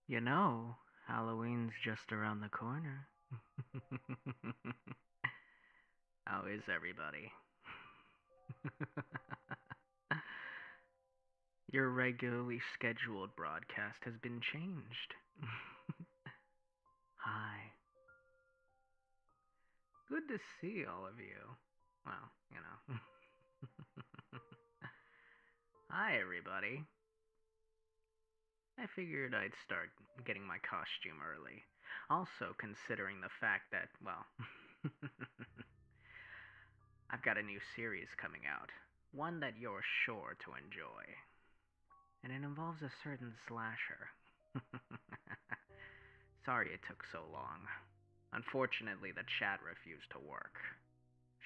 You know, Halloween's just around the corner. How is everybody? Your regularly scheduled broadcast has been changed. Hi. Good to see all of you. Well, you know. Hi, everybody. I figured I'd start getting my costume early. Also, considering the fact that, well, I've got a new series coming out. One that you're sure to enjoy. And it involves a certain slasher. Sorry it took so long. Unfortunately, the chat refused to work.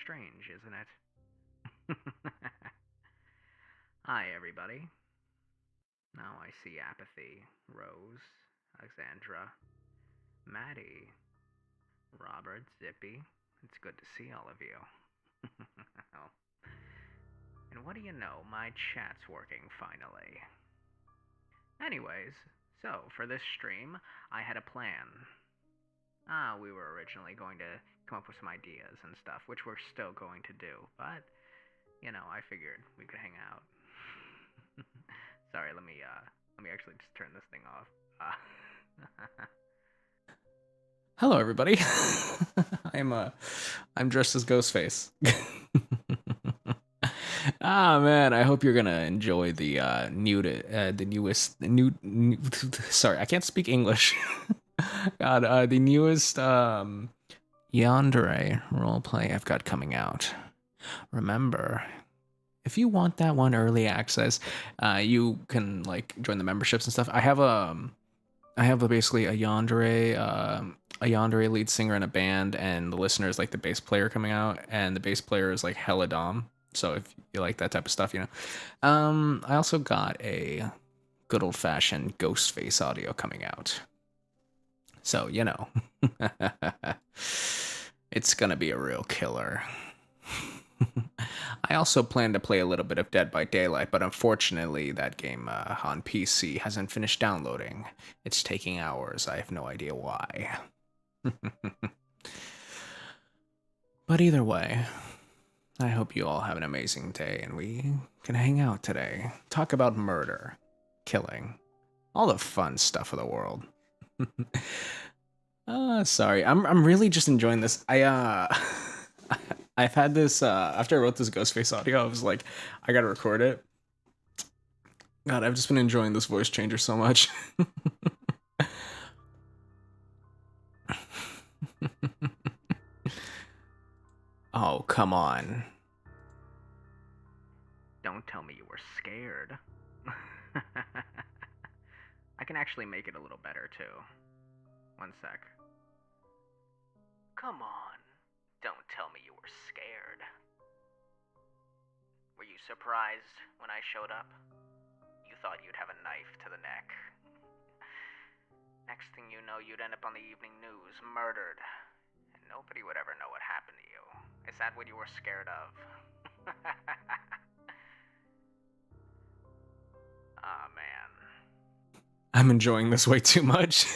Strange, isn't it? Hi, everybody. Now I see Apathy, Rose, Alexandra, Maddie, Robert, Zippy. It's good to see all of you. Oh. And what do you know, my chat's working finally. Anyways, so for this stream, I had a plan. We were originally going to come up with some ideas and stuff, which we're still going to do, but, you know, I figured we could hang out. Sorry, let me actually just turn this thing off. Hello, everybody. I'm dressed as Ghostface. Ah man, I hope you're gonna enjoy the sorry, I can't speak English. God, the newest Yandere roleplay I've got coming out. Remember, if you want that one early access, you can like join the memberships and stuff. I have basically a yandere lead singer in a band, and the listener is like the bass player coming out, and the bass player is like hella dom. So if you like that type of stuff, I also got a good old fashioned Ghostface audio coming out. So it's gonna be a real killer. I also plan to play a little bit of Dead by Daylight, but unfortunately, that game on PC hasn't finished downloading. It's taking hours. I have no idea why. But either way, I hope you all have an amazing day and we can hang out today. Talk about murder, killing, all the fun stuff of the world. Sorry. I'm really just enjoying this. I've had this after I wrote this Ghostface audio, I was like, I gotta record it. God, I've just been enjoying this voice changer so much. Oh, come on. Don't tell me you were scared. I can actually make it a little better, too. One sec. Come on. Don't tell me you were scared. Were you surprised when I showed up? You thought you'd have a knife to the neck. Next thing you know, you'd end up on the evening news, murdered. And nobody would ever know what happened to you. Is that what you were scared of? Aw, man. I'm enjoying this way too much.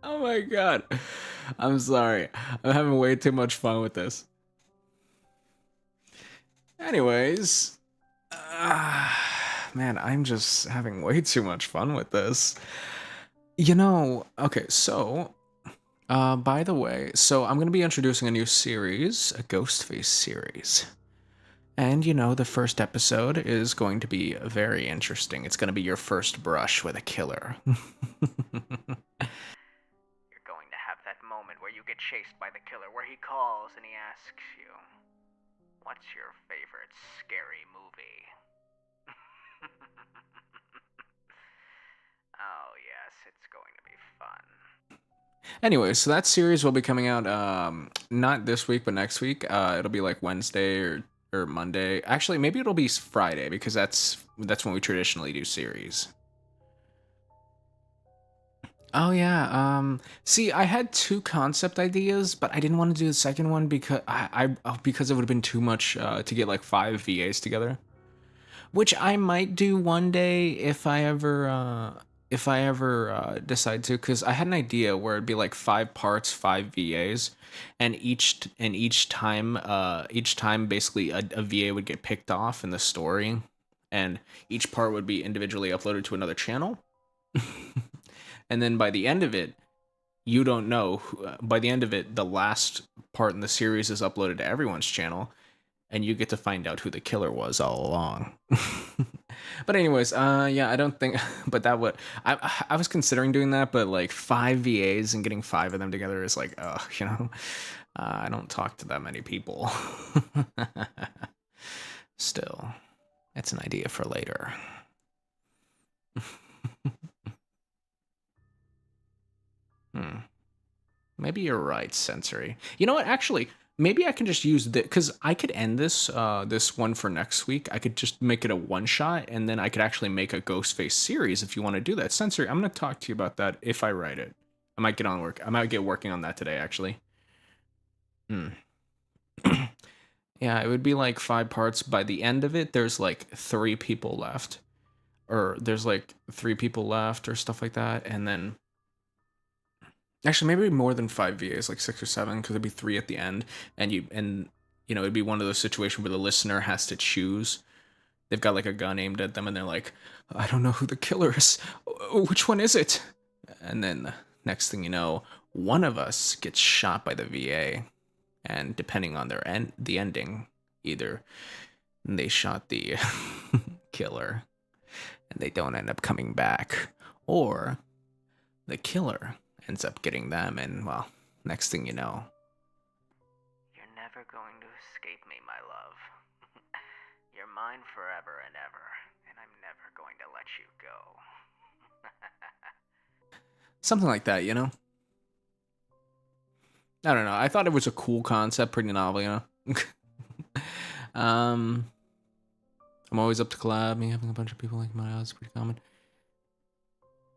Oh my god. I'm sorry. I'm having way too much fun with this. Anyways, man, I'm just having way too much fun with this. Okay, so, by the way, so I'm going to be introducing a new series, a Ghostface series. And, the first episode is going to be very interesting. It's going to be your first brush with a killer. You're going to have that moment where you get chased by the killer, where he calls and he asks you, what's your favorite scary movie? Oh, yes, it's going to be fun. Anyway, so that series will be coming out not this week, but next week. It'll be like Wednesday or Monday. Actually, maybe it'll be Friday because that's when we traditionally do series. Oh yeah. See, I had two concept ideas, but I didn't want to do the second one because because it would have been too much to get like 5 VAs together. Which I might do one day if I ever decide to, because I had an idea where it'd be like 5 parts, 5 VAs, and each time basically a VA would get picked off in the story, and each part would be individually uploaded to another channel. And then by the end of it, you don't know. By the end of it, the last part in the series is uploaded to everyone's channel, and you get to find out who the killer was all along. But anyways, yeah, I don't think, but that would, I was considering doing that, but like 5 VAs and getting 5 of them together is like, I don't talk to that many people. Still, it's an idea for later. Maybe you're right, Sensory. You know what? Actually, maybe I can just use this because I could end this one for next week. I could just make it a one shot, and then I could actually make a Ghostface series if you want to do that. Sensory, I'm gonna talk to you about that if I write it. I might get working on that today, actually. Yeah, it would be like 5 parts. By the end of it, there's like 3 people left, or there's like 3 people left, or stuff like that, and then. Actually, maybe more than 5 VAs, like 6 or 7, because it'd be 3 at the end, and it'd be one of those situations where the listener has to choose. They've got like a gun aimed at them, and they're like, "I don't know who the killer is. Which one is it?" And then next thing you know, one of us gets shot by the VA, and depending on the ending, either they shot the killer and they don't end up coming back. Or the killer ends up getting them, and, well, next thing you know. You're never going to escape me, my love. You're mine forever and ever, and I'm never going to let you go. Something like that, you know? I don't know. I thought it was a cool concept, pretty novel, you know? I'm always up to collab. Me having a bunch of people like my odds is pretty common.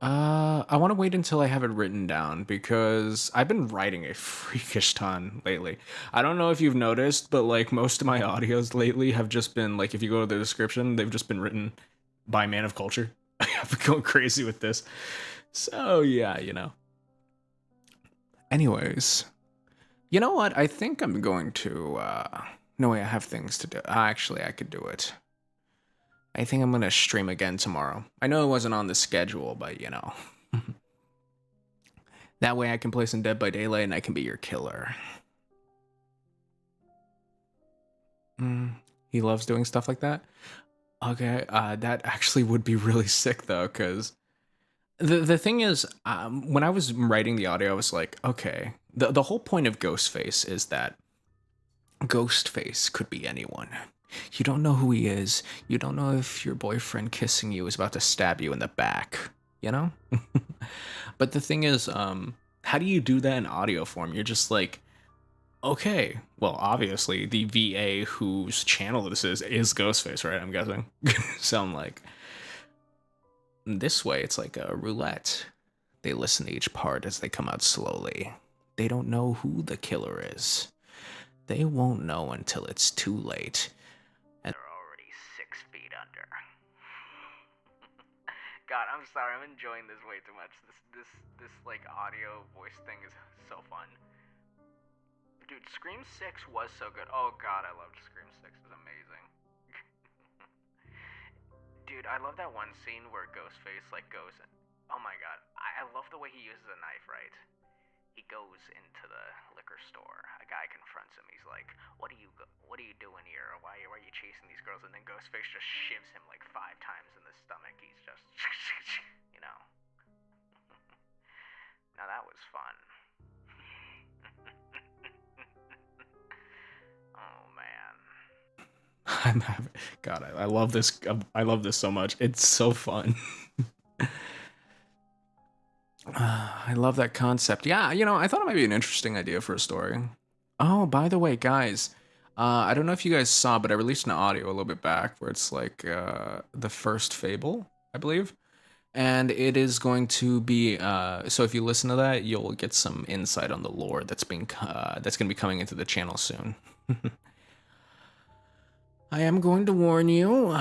I want to wait until I have it written down because I've been writing a freakish ton lately. I don't know if you've noticed, but like most of my audios lately have just been like, if you go to the description, they've just been written by Man of Culture. I've been going crazy with this. So yeah, you know. Anyways, you know what? I think I'm going to, no way, I have things to do. Actually, I could do it. I think I'm going to stream again tomorrow. I know it wasn't on the schedule, but you know. That way I can play some Dead by Daylight and I can be your killer. He loves doing stuff like that? Okay, that actually would be really sick though, because the thing is, when I was writing the audio, I was like, okay, the whole point of Ghostface is that Ghostface could be anyone. You don't know who he is. You don't know if your boyfriend kissing you is about to stab you in the back, you know? But the thing is, how do you do that in audio form? You're just like, okay, well, obviously, the VA whose channel this is Ghostface, right? I'm guessing. So I'm like, this way, it's like a roulette. They listen to each part as they come out slowly. They don't know who the killer is. They won't know until it's too late. And they're already 6 feet under. God, I'm sorry, I'm enjoying this way too much. This like audio voice thing is so fun. Dude, Scream 6 was so good. Oh god, I loved Scream 6. It was amazing. Dude, I love that one scene where Ghostface like goes in. Oh my god, I love the way he uses a knife, right? He goes into the liquor store. A guy confronts him. He's like, what are you doing here? Why are you chasing these girls?" And then Ghostface just shivs him like 5 times in the stomach. He's just, you know. Now that was fun. Oh man. I'm having, God, I love this. I love this so much. It's so fun. I love that concept. Yeah, you know, I thought it might be an interesting idea for a story. Oh, by the way, guys, I don't know if you guys saw, but I released an audio a little bit back where it's like the first Fable, I believe. And it is going to be, so if you listen to that, you'll get some insight on the lore that's going to be coming into the channel soon. I am going to warn you,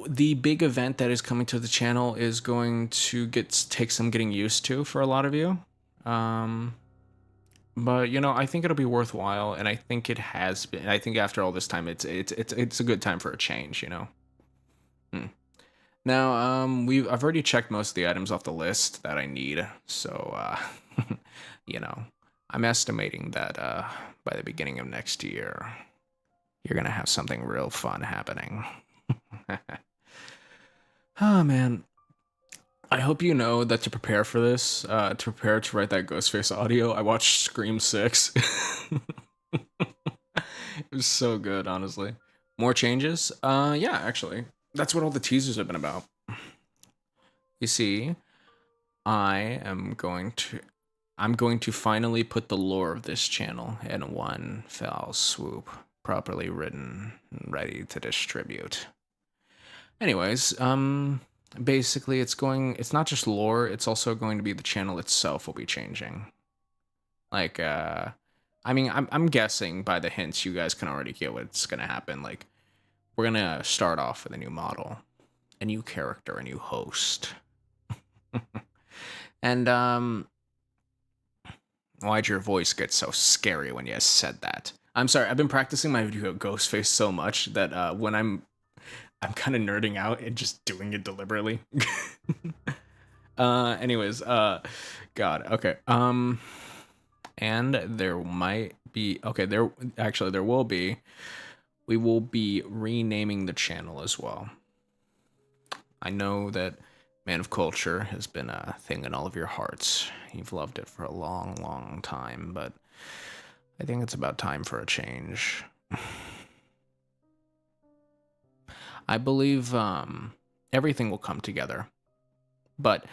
the big event that is coming to the channel is going to take some getting used to for a lot of you. But you know, I think it'll be worthwhile, and I think it has been. I think after all this time, it's a good time for a change, you know. Now, I've already checked most of the items off the list that I need, so you know, I'm estimating that by the beginning of next year, you're gonna have something real fun happening. Oh man, I hope you know that to prepare for this, to prepare to write that Ghostface audio, I watched Scream 6. It was so good, honestly. More changes? Yeah, actually. That's what all the teasers have been about. You see, I'm going to finally put the lore of this channel in one fell swoop, properly written and ready to distribute. Anyways, basically it's not just lore, it's also going to be the channel itself will be changing. Like, I mean, I'm guessing by the hints you guys can already get what's gonna happen. Like, we're gonna start off with a new model, a new character, a new host. And, why'd your voice get so scary when you said that? I'm sorry, I've been practicing my video Ghostface so much that when I'm kind of nerding out and just doing it deliberately. Anyways, God, okay. And there might be, okay, there will be we will be renaming the channel as well. I know that Man of Culture has been a thing in all of your hearts. You've loved it for a long, long time, but I think it's about time for a change. I believe everything will come together. But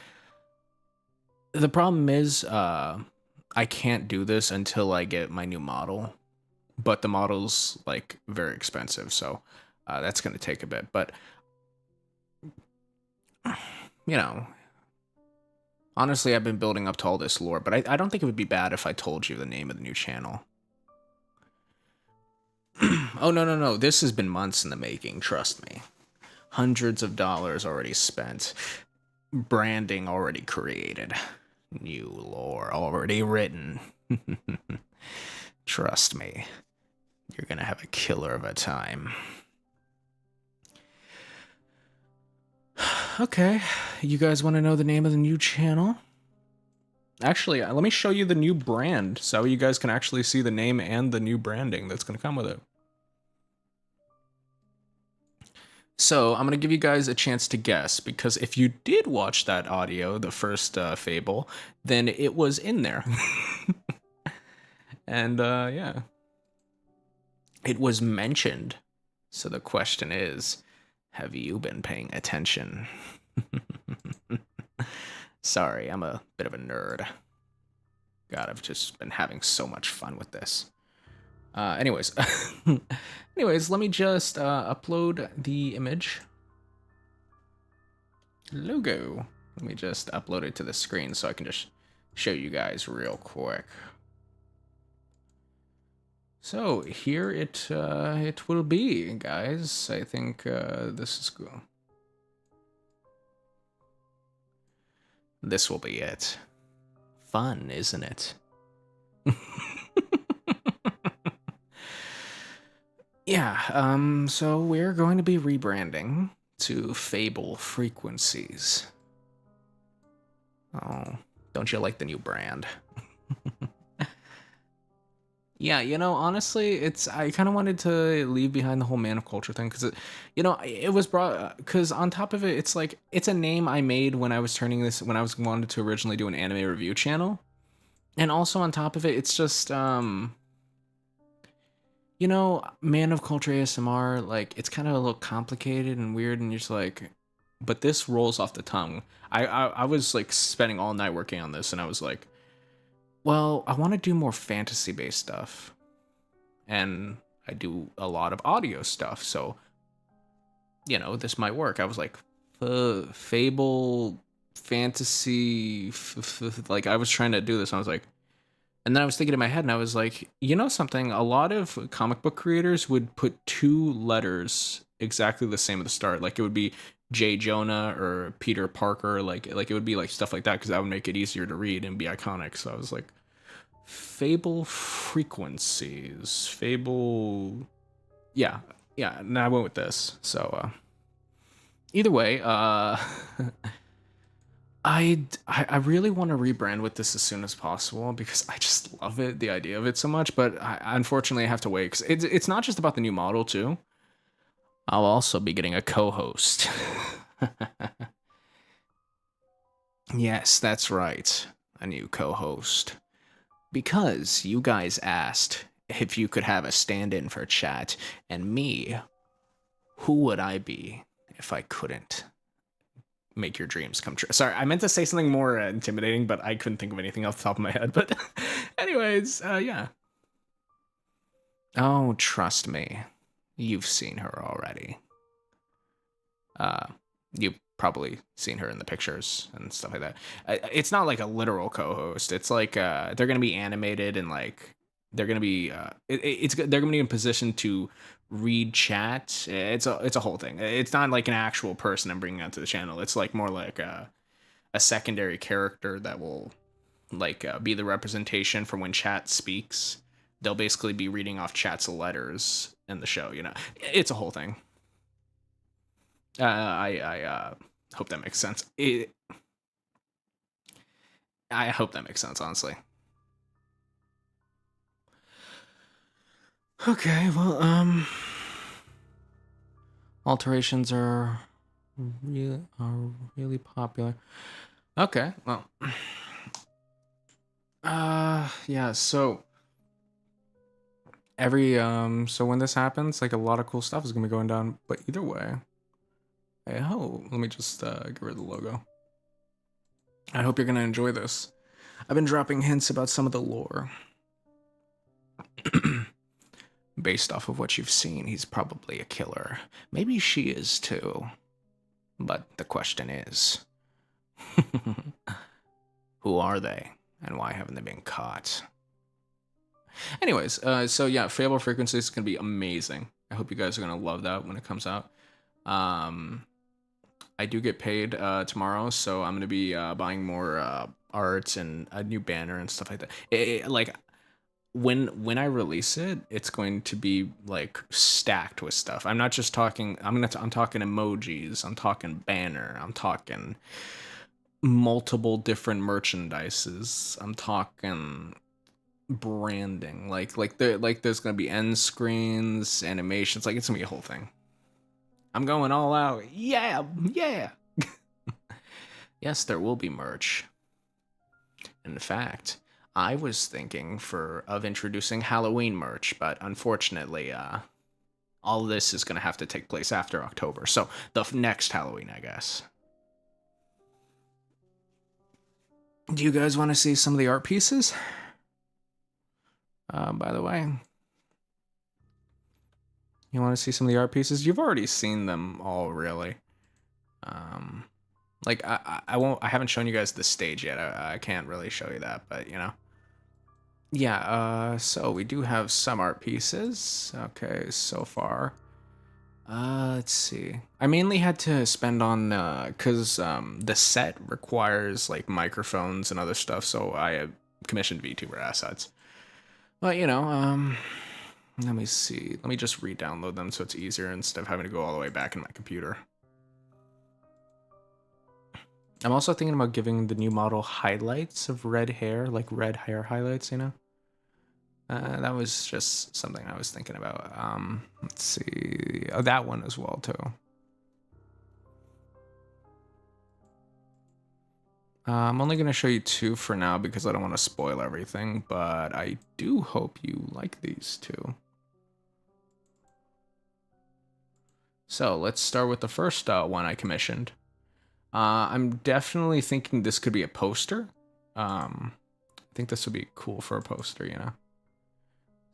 the problem is I can't do this until I get my new model. But the model's like very expensive, so that's going to take a bit. But, you know, honestly, I've been building up to all this lore, but I don't think it would be bad if I told you the name of the new channel. Oh, no. This has been months in the making, trust me. Hundreds of dollars already spent. Branding already created. New lore already written. Trust me. You're gonna have a killer of a time. Okay, you guys want to know the name of the new channel? Actually, let me show you the new brand so you guys can actually see the name and the new branding that's going to come with it. So I'm going to give you guys a chance to guess, because if you did watch that audio, the first Fable, then it was in there. And yeah, it was mentioned. So the question is, have you been paying attention? Sorry, I'm a bit of a nerd. God, I've just been having so much fun with this. Anyways, let me just upload the image. Logo. Let me just upload it to the screen so I can just show you guys real quick. So here it will be, guys. I think this is cool. This will be it. Fun, isn't it? Yeah, so we're going to be rebranding to Fable Frequencies. Oh, don't you like the new brand? Yeah, you know, honestly, I kind of wanted to leave behind the whole Man of Culture thing, because, it was brought, because on top of it, it's like, it's a name I made when I was wanted to originally do an anime review channel. And also on top of it, it's just, Man of Culture ASMR, like, it's kind of a little complicated and weird, and you're just like, but this rolls off the tongue. I was, like, spending all night working on this, and I was like, well, I want to do more fantasy-based stuff. And I do a lot of audio stuff, so, this might work. I was like, Fable, fantasy, like, I was trying to do this, and I was like, and then I was thinking in my head, and I was like, you know something? A lot of comic book creators would put 2 letters exactly the same at the start. Like, it would be J. Jonah or Peter Parker. Like it would be like stuff like that, because that would make it easier to read and be iconic. So I was like, Fable Frequencies. Fable... Yeah, and I went with this. So, either way, I really want to rebrand with this as soon as possible, because I just love it, the idea of it so much. But unfortunately, I have to wait, because it's not just about the new model too. I'll also be getting a co-host. Yes, that's right, a new co-host. Because you guys asked if you could have a stand-in for chat, and me, who would I be if I couldn't make your dreams come true? Sorry, I meant to say something more intimidating, but I couldn't think of anything off the top of my head. But anyways, yeah. Oh, trust me, you've seen her already. You've probably seen her in the pictures and stuff like that. It's not like a literal co-host. It's like they're gonna be animated, and like they're gonna be they're gonna be in position to read chat. It's a whole thing. It's not like an actual person I'm bringing onto the channel. It's like more like a secondary character that will like be the representation for when chat speaks. They'll basically be reading off chat's letters in the show. It's a whole thing. I hope that makes sense. I hope that makes sense, honestly. Okay, well, Alterations are really popular. Okay, well, yeah. So so when this happens, like a lot of cool stuff is gonna be going down. But either way, let me just get rid of the logo. I hope you're gonna enjoy this. I've been dropping hints about some of the lore. Based off of what you've seen, he's probably a killer. Maybe she is too. But the question is, who are they, and why haven't they been caught? Anyways, so yeah, Fable Frequency is gonna be amazing. I hope you guys are gonna love that when it comes out. I do get paid tomorrow, so I'm gonna be buying more art and a new banner and stuff like that. Like when I release it, it's going to be like stacked with stuff. I'm not just talking. I'm talking emojis. I'm talking banner. I'm talking multiple different merchandises. I'm talking branding. There's gonna be end screens, animations. Like it's gonna be a whole thing. I'm going all out. Yeah, yeah. Yes, there will be merch. In fact, I was thinking of introducing Halloween merch, but unfortunately, all this is going to have to take place after October. So the next Halloween, I guess. Do you guys want to see some of the art pieces? By the way, you want to see some of the art pieces? You've already seen them all, really. Like I won't. I haven't shown you guys the stage yet. I can't really show you that, but you know. Yeah. So we do have some art pieces. Okay, so far. Let's see. I mainly had to spend on because the set requires like microphones and other stuff, so I commissioned VTuber assets. But you know, let me see. Let me just re-download them so it's easier instead of having to go all the way back in my computer. I'm also thinking about giving the new model highlights of red hair, like red hair highlights, you know? That was just something I was thinking about. Let's see. Oh, that one as well, too. I'm only going to show you two for now because I don't want to spoil everything, but I do hope you like these two. So let's start with the first one I commissioned. I'm definitely thinking this could be a poster. I think this would be cool for a poster, you know?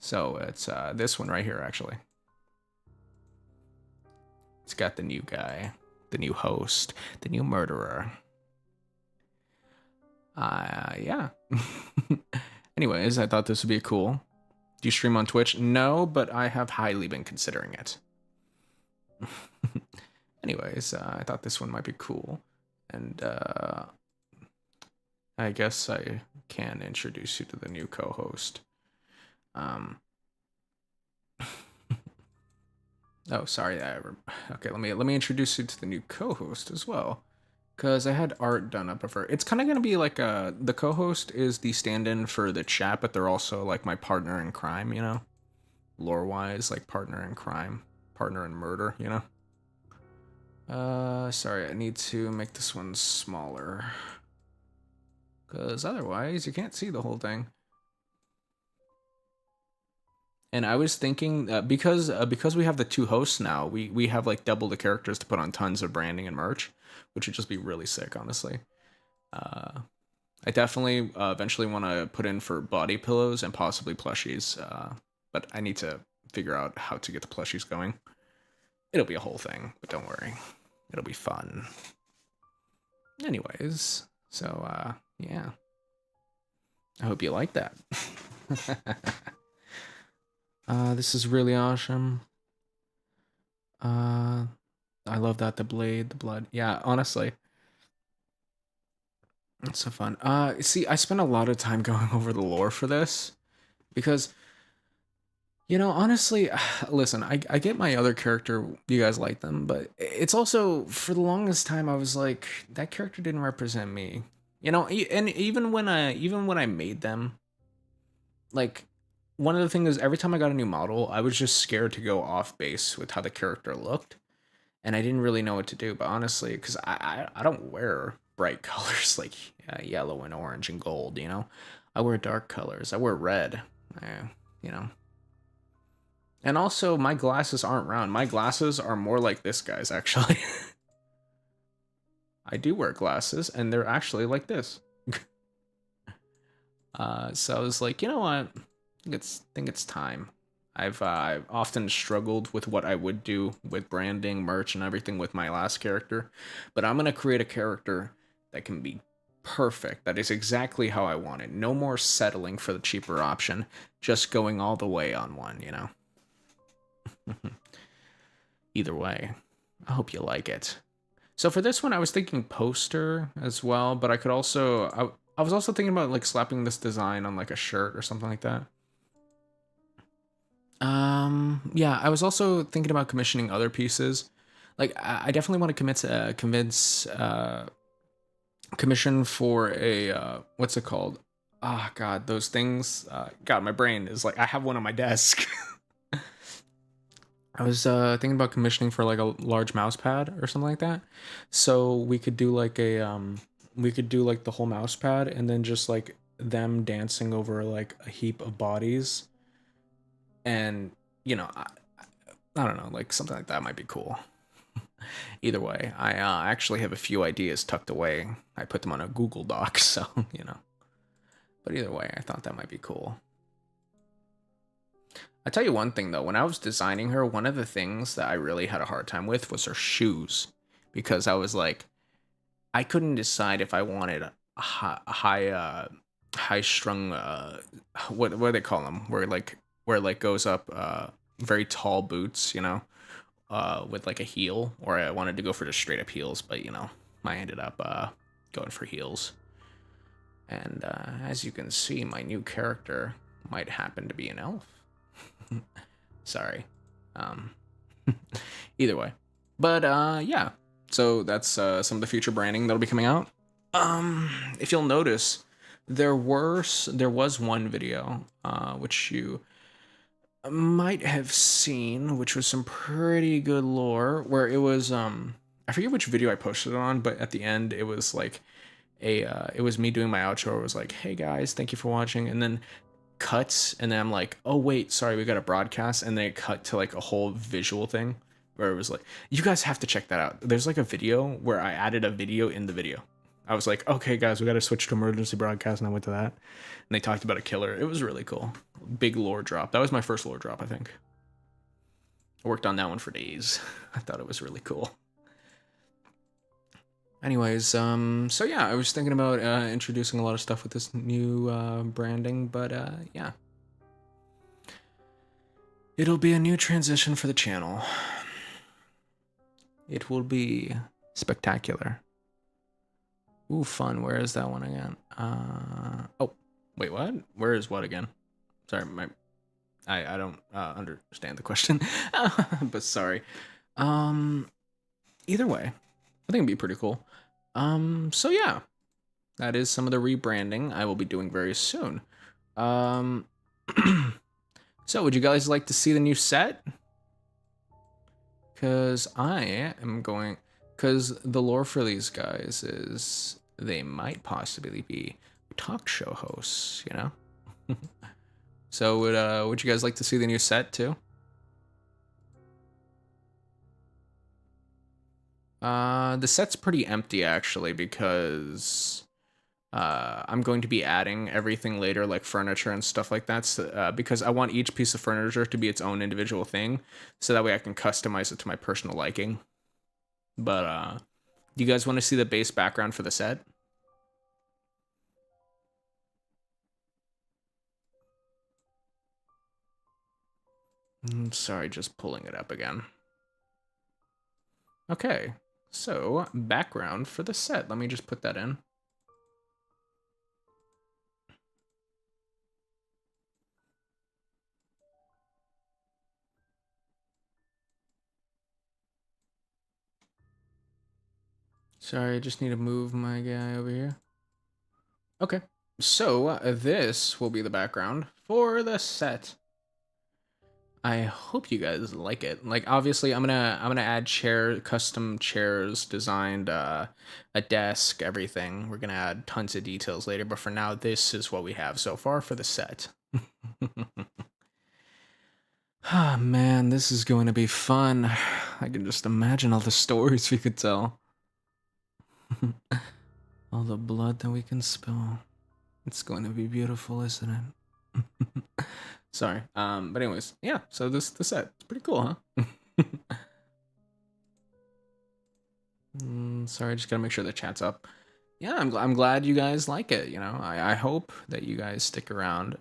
So it's this one right here, actually. It's got the new guy, the new host, the new murderer. Yeah. Anyways, I thought this would be cool. Do you stream on Twitch? No, but I have highly been considering it. Anyways, I thought this one might be cool. And I guess I can introduce you to the new co-host. Oh, sorry. Okay, let me introduce you to the new co-host as well, because I had art done up of her. It's kind of gonna be like the co-host is the stand-in for the chat, but they're also like my partner in crime, you know, lore-wise, like partner in crime, partner in murder, you know. Sorry, I need to make this one smaller, because otherwise you can't see the whole thing. And I was thinking because we have the two hosts now, we have like double the characters to put on tons of branding and merch, which would just be really sick, honestly. I definitely eventually want to put in for body pillows and possibly plushies, but I need to figure out how to get the plushies going. It'll be a whole thing, but don't worry, it'll be fun. Anyways, so yeah, I hope you like that. This is really awesome. I love that, the blade, the blood. Yeah, honestly. It's so fun. See, I spent a lot of time going over the lore for this because, you know, honestly, listen, I get my other character, you guys like them, but it's also, for the longest time, I was like, that character didn't represent me. You know, and even when I made them, like, one of the things is every time I got a new model, I was just scared to go off base with how the character looked. and I didn't really know what to do. But honestly, because I don't wear bright colors like yellow and orange and gold, you know, I wear dark colors. I wear red, you know. And also, my glasses aren't round. My glasses are more like this guy's, actually. I do wear glasses, and they're actually like this. So I was like, you know what? I think it's time. I've often struggled with what I would do with branding, merch, and everything with my last character, but I'm gonna create a character that can be perfect. That is exactly how I want it. No more settling for the cheaper option. Just going all the way on one, you know. Either way, I hope you like it. So for this one, I was thinking poster as well, but I could also I was also thinking about like slapping this design on like a shirt or something like that. Yeah, I was also thinking about commissioning other pieces. Like, I definitely want to commission for a, what's it called? Ah, God, those things. God, my brain is like, I have one on my desk. I was thinking about commissioning for like a large mouse pad or something like that. So we could do like we could do like the whole mouse pad and then just like them dancing over like a heap of bodies. And, you know, I don't know, like something like that might be cool. Either way, I actually have a few ideas tucked away. I put them on a Google Doc, so, you know. But either way, I thought that might be cool. I tell you one thing though, when I was designing her, one of the things that I really had a hard time with was her shoes, because I was like, I couldn't decide if I wanted a high strung what do they call them, where it like goes up very tall boots, you know, with like a heel, or I wanted to go for just straight up heels, but you know, I ended up going for heels. And as you can see, my new character might happen to be an elf. Sorry. Um, Either way. But yeah. So that's some of the future branding that'll be coming out. If you'll notice, there was one video which you might have seen, which was some pretty good lore, where it was I forget which video I posted it on, but at the end it was like it was me doing my outro. It was like, hey guys, thank you for watching, and then cuts, and then I'm like, oh wait, sorry, we got a broadcast, and then it cut to like a whole visual thing where it was like, you guys have to check that out. There's like a video where I added a video in the video. I was like, okay guys, we got to switch to emergency broadcast, and I went to that, and they talked about a killer. It was really cool. Big lore drop. That was my first lore drop, I think. I worked on that one for days. I thought it was really cool. Anyways, so yeah, I was thinking about introducing a lot of stuff with this new branding, but yeah. It'll be a new transition for the channel. It will be spectacular. Ooh, fun. Where is that one again? Oh, wait, what? Where is what again? Sorry, I don't understand the question, but sorry. Either way, I think it'd be pretty cool. So yeah, that is some of the rebranding I will be doing very soon. So would you guys like to see the new set? Because I am going, because the lore for these guys is they might possibly be talk show hosts, you know? So would you guys like to see the new set too? The set's pretty empty actually, because I'm going to be adding everything later, like furniture and stuff like that, so, because I want each piece of furniture to be its own individual thing, so that way I can customize it to my personal liking. But do you guys want to see the base background for the set? Sorry, just pulling it up again. Okay, so background for the set. Let me just put that in. Sorry, I just need to move my guy over here. Okay, so this will be the background for the set. I hope you guys like it. Like, obviously, I'm gonna add custom chairs designed, a desk, everything. We're gonna add tons of details later, but for now, this is what we have so far for the set. Ah, man, this is going to be fun. I can just imagine all the stories we could tell. All the blood that we can spill. It's going to be beautiful, isn't it? Sorry. But anyways, yeah, so the set. It's pretty cool, huh? Sorry, I just gotta make sure the chat's up. Yeah, I'm glad you guys like it, you know. I hope that you guys stick around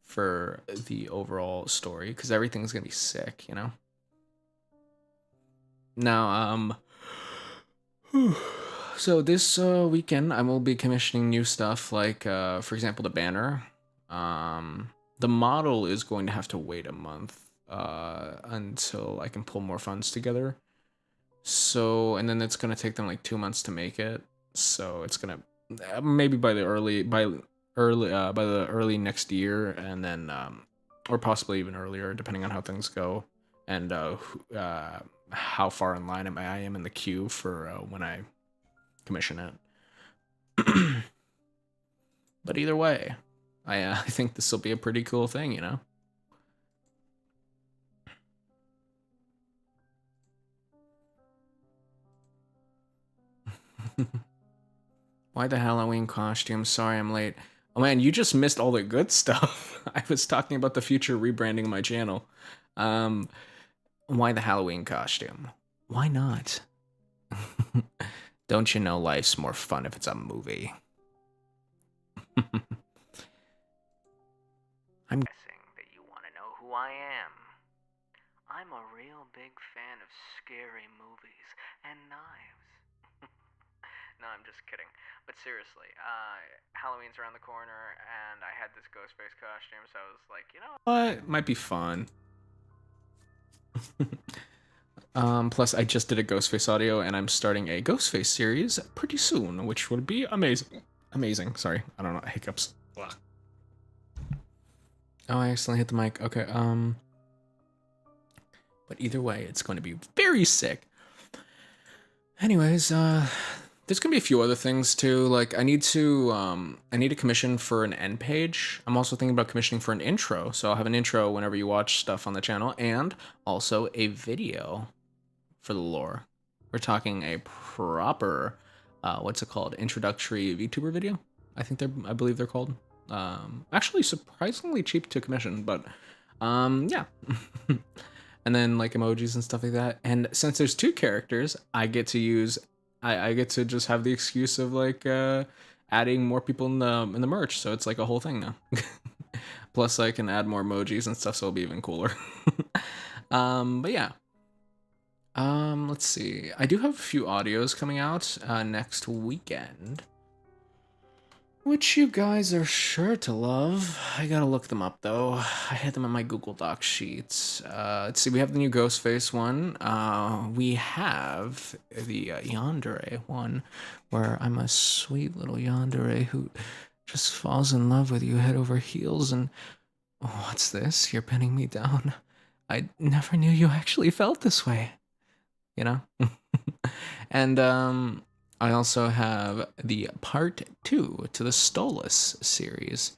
for the overall story, because everything's gonna be sick, you know. Now, so this weekend I will be commissioning new stuff, like for example the banner. The model is going to have to wait a month until I can pull more funds together. So, and then it's gonna take them like 2 months to make it. So it's gonna maybe by the early next year, and then or possibly even earlier, depending on how things go, and how far in line I am in the queue for when I commission it. But either way, I think this will be a pretty cool thing, you know. Why the Halloween costume? Sorry I'm late. Oh man, you just missed all the good stuff. I was talking about the future rebranding of my channel. Why the Halloween costume? Why not? Don't you know life's more fun if it's a movie? I'm guessing that you want to know who I am. I'm a real big fan of scary movies and knives. No, I'm just kidding. But seriously, Halloween's around the corner, and I had this Ghostface costume, so I was like, you know what? Might be fun. Plus, I just did a Ghostface audio, and I'm starting a Ghostface series pretty soon, which would be amazing. Amazing. Sorry, I don't know. Hiccups. Ugh. Oh, I accidentally hit the mic. Okay. But either way, it's going to be very sick. Anyways, there's gonna be a few other things too. Like I need to commission for an end page. I'm also thinking about commissioning for an intro. So I'll have an intro whenever you watch stuff on the channel, and also a video for the lore. We're talking a proper, what's it called? Introductory VTuber video. I believe they're called. Actually surprisingly cheap to commission, but yeah. And then like emojis and stuff like that. And since there's 2 characters, I get to use, I get to just have the excuse of like adding more people in the merch. So it's like a whole thing now. Plus I can add more emojis and stuff, so it'll be even cooler. But yeah. Let's see. I do have a few audios coming out next weekend, which you guys are sure to love. I gotta look them up though. I had them in my Google Docs sheets. Let's see, we have the new Ghostface one. We have the Yandere one, where I'm a sweet little Yandere who just falls in love with you head over heels, and oh, what's this? You're pinning me down. I never knew you actually felt this way. You know? And I also have the part 2 to the Stolas series.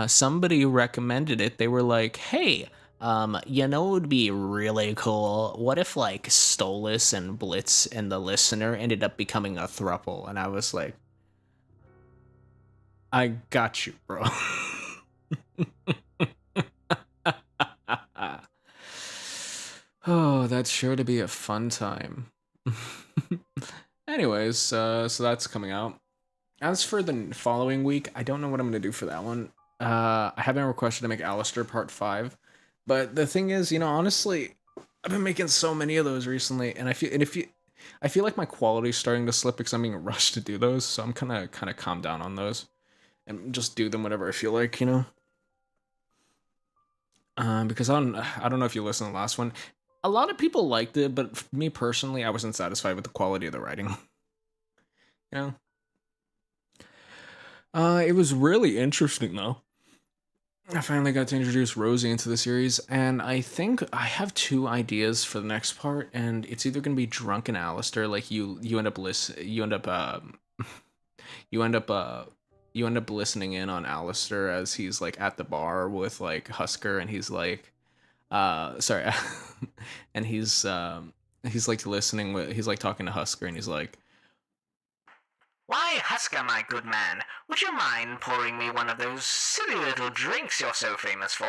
Somebody recommended it. They were like, hey, you know what would be really cool? What if like Stolas and Blitz and the listener ended up becoming a throuple? And I was like, I got you, bro. Oh, that's sure to be a fun time. Anyways, so that's coming out. As for the following week, I don't know what I'm gonna do for that one. I haven't requested to make Alistair Part 5, but the thing is, you know, honestly, I've been making so many of those recently, and I feel like my quality's starting to slip because I'm being rushed to do those, so I'm kind of calm down on those and just do them whenever I feel like, you know. Because I don't know if you listened to the last one. A lot of people liked it, but for me personally, I wasn't satisfied with the quality of the writing. You know? It was really interesting, though. I finally got to introduce Rosie into the series, and I think I have two ideas for the next part, and it's either gonna be drunken Alistair, like you end up you end up you end up listening in on Alistair as he's like at the bar with like Husker, and he's like sorry and he's like listening with he's like talking to Husker, and he's like, "Why, Husker, my good man, would you mind pouring me one of those silly little drinks you're so famous for?"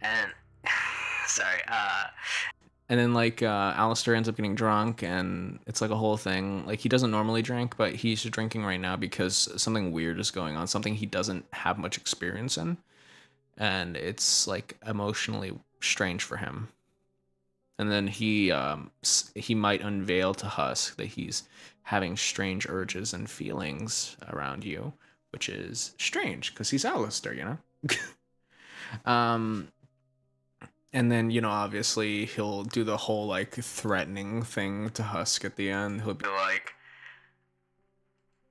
And sorry, and then like Alistair ends up getting drunk, and it's like a whole thing. Like he doesn't normally drink, but he's drinking right now because something weird is going on, something he doesn't have much experience in, and it's like emotionally strange for him. And then he might unveil to Husk that he's having strange urges and feelings around you, which is strange because he's Alistair, you know. And then, you know, obviously he'll do the whole like threatening thing to Husk at the end. He'll be like,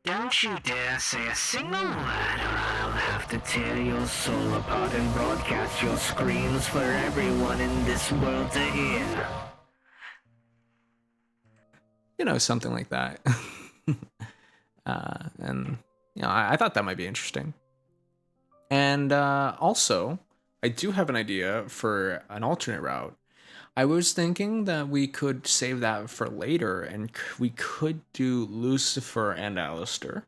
"Don't you dare say a single word, or I'll have to tear your soul apart and broadcast your screams for everyone in this world to hear." you know, something like that. And, you know, I thought that might be interesting. And also, I do have an idea for an alternate route. I was thinking that we could save that for later, and we could do Lucifer and Alistair.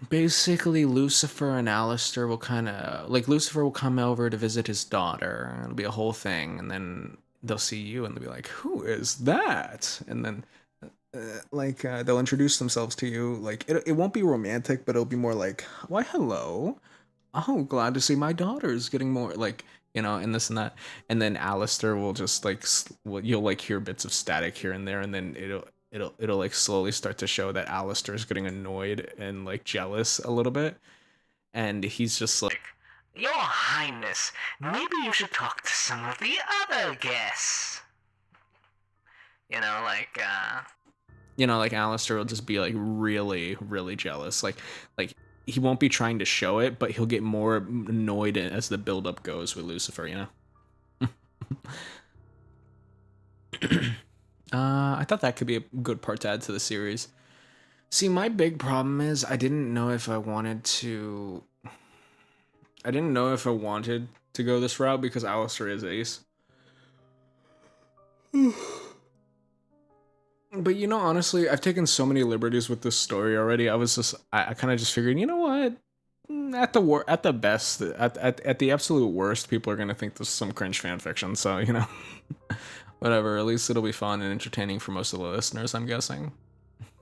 Basically, Lucifer and Alistair will kind of like Lucifer will come over to visit his daughter. It'll be a whole thing, and then they'll see you and they'll be like, "Who is that?" And then they'll introduce themselves to you. Like it won't be romantic, but it'll be more like, "Why, hello. Oh, glad to see my daughter's getting more like." You know, and this and that, and then Alistair will just like you'll like hear bits of static here and there, and then it'll like slowly start to show that Alistair is getting annoyed and like jealous a little bit, and he's just like, "Your Highness, maybe you should talk to some of the other guests." You know, like Alistair will just be like really, really jealous, like he won't be trying to show it, but he'll get more annoyed as the build-up goes with Lucifer, you know. I thought that could be a good part to add to the series. See, my big problem is I didn't know if I wanted to go this route because Alistair is Ace. But you know, honestly, I've taken so many liberties with this story already. I kind of just figured, you know what? At the best, at the absolute worst, people are gonna think this is some cringe fan fiction. So you know, whatever. At least it'll be fun and entertaining for most of the listeners, I'm guessing.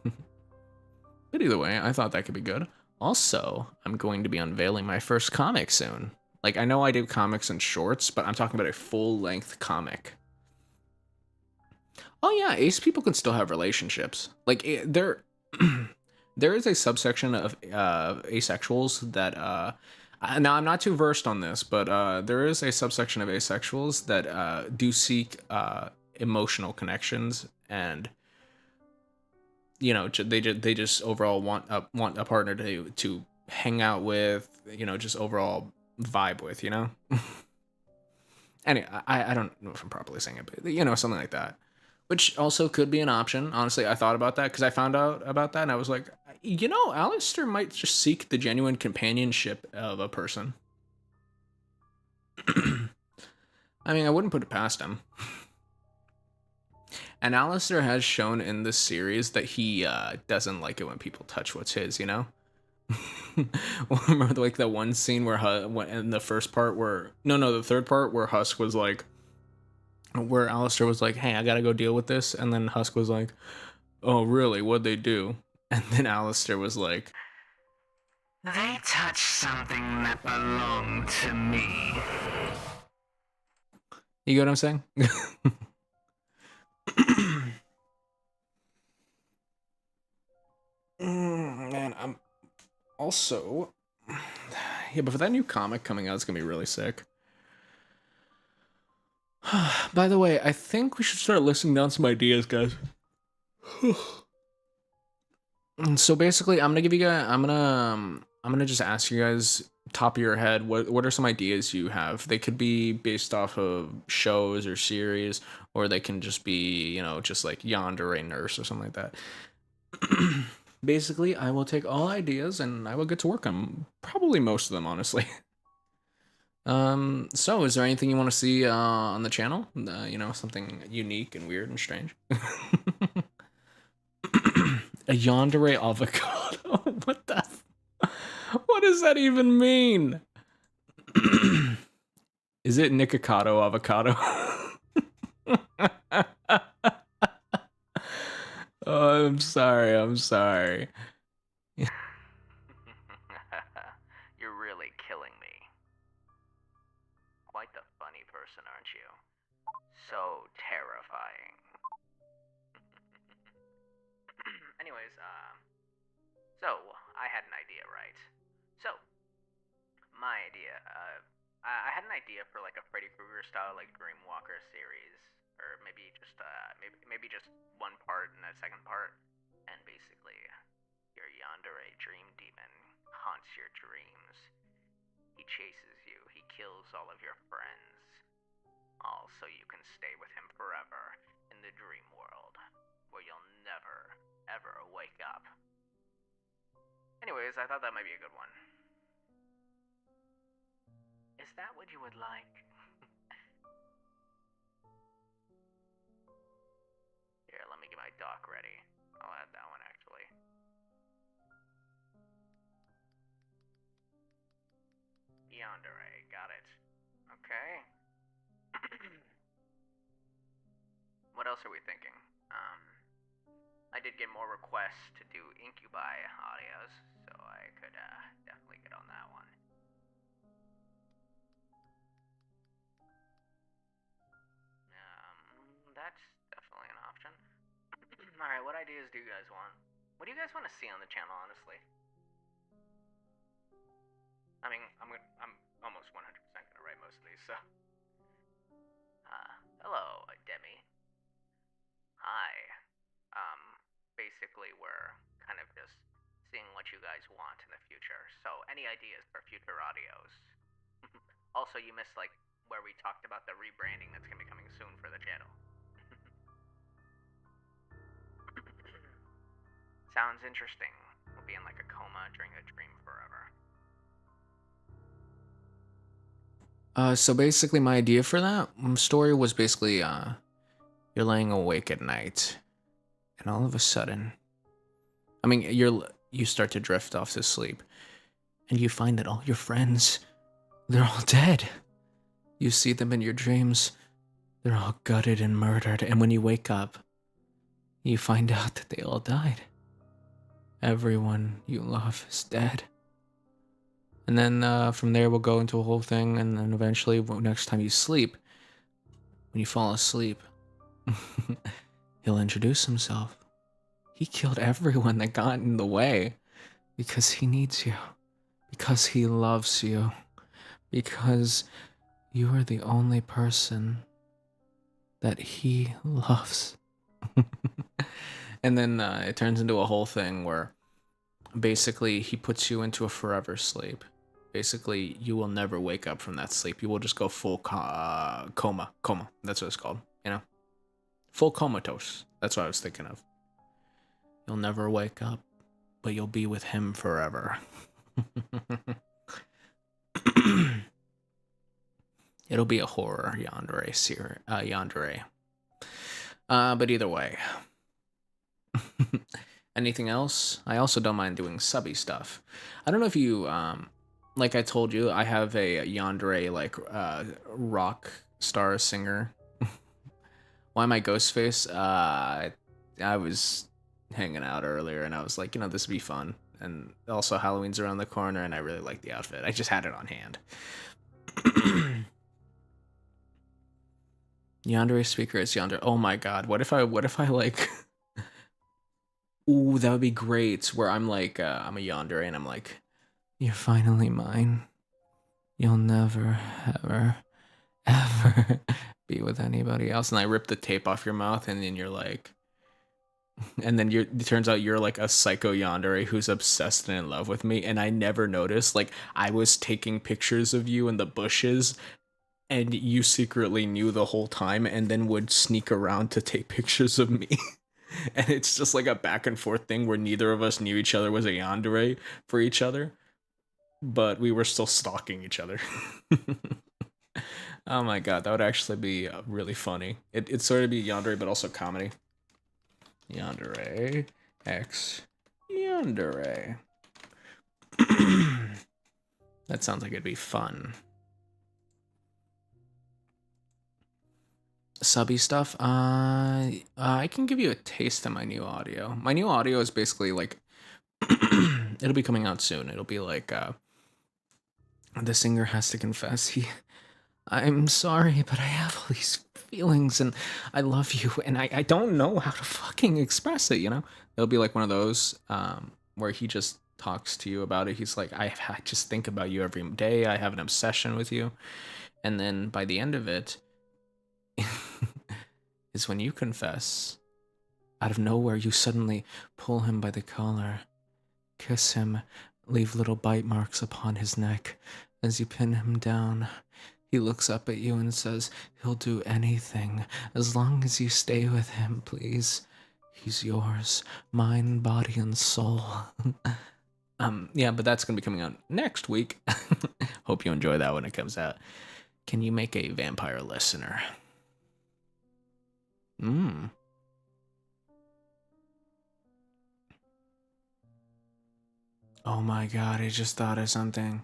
But either way, I thought that could be good. Also, I'm going to be unveiling my first comic soon. Like, I know I do comics and shorts, but I'm talking about a full-length comic. Oh yeah, ace people can still have relationships. Like there is a subsection of asexuals that now I'm not too versed on this, but there is a subsection of asexuals that do seek emotional connections, and you know they just overall want a partner to hang out with, you know, just overall vibe with, you know. Anyway, I don't know if I'm properly saying it, but you know, something like that. Which also could be an option. Honestly, I thought about that because I found out about that and I was like, you know, Alistair might just seek the genuine companionship of a person. I mean, I wouldn't put it past him. And Alistair has shown in this series that he doesn't like it when people touch what's his, you know? Remember like that one scene where in the first part where the third part where Husk was like, where Alistair was like, "Hey, I gotta go deal with this," and then Husk was like, "Oh, really? What'd they do?" And then Alistair was like, "They touched something that belonged to me." You get what I'm saying? Man, I'm also, yeah, but for that new comic coming out, it's gonna be really sick. By the way, I think we should start listing down some ideas, guys. So basically, I'm gonna give you guys. I'm gonna just ask you guys, top of your head, what are some ideas you have? They could be based off of shows or series, or they can just be, just like Yandere Nurse or something like that. Basically, I will take all ideas and I will get to work on probably most of them, honestly. So is there anything you want to see on the channel? Something unique and weird and strange. A yandere avocado. What the? What does that even mean? Is it Nikocado avocado? Oh, I'm sorry. I'm sorry. You're really killing me. Quite the funny person, aren't you? So terrifying. Anyways, so I had an idea, right? So, my idea, I had an idea for like a Freddy Krueger style, like Dreamwalker series, or maybe just one part and a second part, and basically, your yandere dream demon haunts your dreams. He chases you. He kills all of your friends. All so you can stay with him forever in the dream world, where you'll never, ever wake up. Anyways, I thought that might be a good one. Is that what you would like? Here, let me get my doc ready. I'll add that one actually. Yandere, got it. Okay. What else are we thinking? I did get more requests to do Incubi audios, so I could definitely get on that one. That's definitely an option. Alright, what ideas do you guys want? What do you guys want to see on the channel, honestly? I mean, I'm almost 100% gonna write most of these, so. Hello, Demi. Hi. Basically, we're kind of just seeing what you guys want in the future. So, any ideas for future audios? Also, you missed, like, where we talked about the rebranding that's gonna be coming soon for the channel. Sounds interesting. We'll be in, like, a coma during a dream forever. So basically, my idea for that story was basically, you're laying awake at night, and all of a sudden, you start to drift off to sleep, and you find that all your friends, they're all dead. You see them in your dreams, they're all gutted and murdered, and when you wake up, you find out that they all died. Everyone you love is dead. And then from there, we'll go into a whole thing, and then eventually, next time you sleep, when you fall asleep, he'll introduce himself. He killed everyone that got in the way because he needs you, because he loves you, because you are the only person that he loves. And then it turns into a whole thing where basically he puts you into a forever sleep. Basically, you will never wake up from that sleep. You will just go full coma. That's what it's called, Full comatose. That's what I was thinking of. You'll never wake up, but you'll be with him forever. It'll be a horror yandere series. Yandere. But either way. Anything else? I also don't mind doing subby stuff. I don't know if you, like I told you, I have a yandere, like, rock star singer. Why am I Ghostface? I was hanging out earlier and I was like, this would be fun. And also Halloween's around the corner and I really like the outfit. I just had it on hand. Yandere speaker is yonder. Oh my god, what if I like ooh, that would be great. Where I'm like, I'm a yandere and I'm like, you're finally mine. You'll never, ever be with anybody else. And I rip the tape off your mouth and then you're like, And then it turns out you're like a psycho yandere who's obsessed and in love with me, and I never noticed. Like, I was taking pictures of you in the bushes, and you secretly knew the whole time, and then would sneak around to take pictures of me. And it's just like a back and forth thing where neither of us knew each other was a yandere for each other, but we were still stalking each other. Oh my god, that would actually be really funny. It'd sort of be yandere, but also comedy. Yandere X yandere. That sounds like it'd be fun. Subby stuff. I can give you a taste of my new audio. My new audio is basically like it'll be coming out soon. It'll be like the singer has to confess I'm sorry, but I have all these feelings and I love you and I don't know how to fucking express it, you know? It'll be like one of those where he just talks to you about it. He's like, I just think about you every day. I have an obsession with you. And then by the end of it, is when you confess. Out of nowhere, you suddenly pull him by the collar, kiss him, leave little bite marks upon his neck. As you pin him down, he looks up at you and says he'll do anything as long as you stay with him, please. He's yours, mind, body, and soul. Yeah, but that's gonna be coming out next week. Hope you enjoy that when it comes out. Can you make a vampire listener? Oh my god, I just thought of something.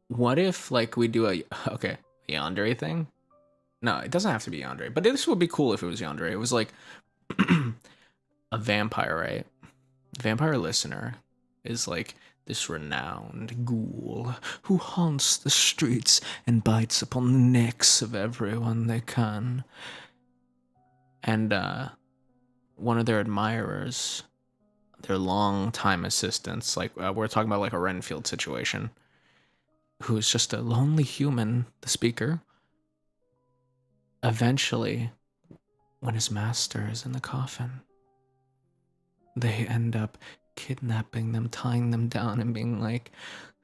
What if, like, we do a yandere thing? No, it doesn't have to be yandere, but this would be cool if it was yandere. It was like a vampire, right? Vampire listener is like this renowned ghoul who haunts the streets and bites upon the necks of everyone they can. And one of their admirers, their long-time assistants, like we're talking about like a Renfield situation, who is just a lonely human, the speaker, eventually, when his master is in the coffin, they end up kidnapping them, tying them down, and being like,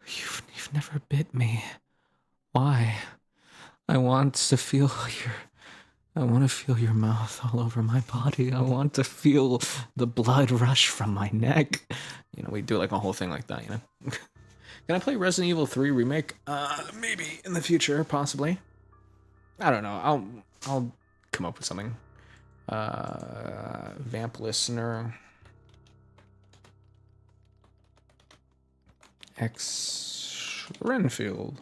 you've never bit me. Why? I want to feel your mouth all over my body. I want to feel the blood rush from my neck. You know, we do like a whole thing like that, you know? Can I play Resident Evil 3 Remake? Maybe in the future, possibly. I don't know. I'll come up with something. Vamp listener. X Renfield.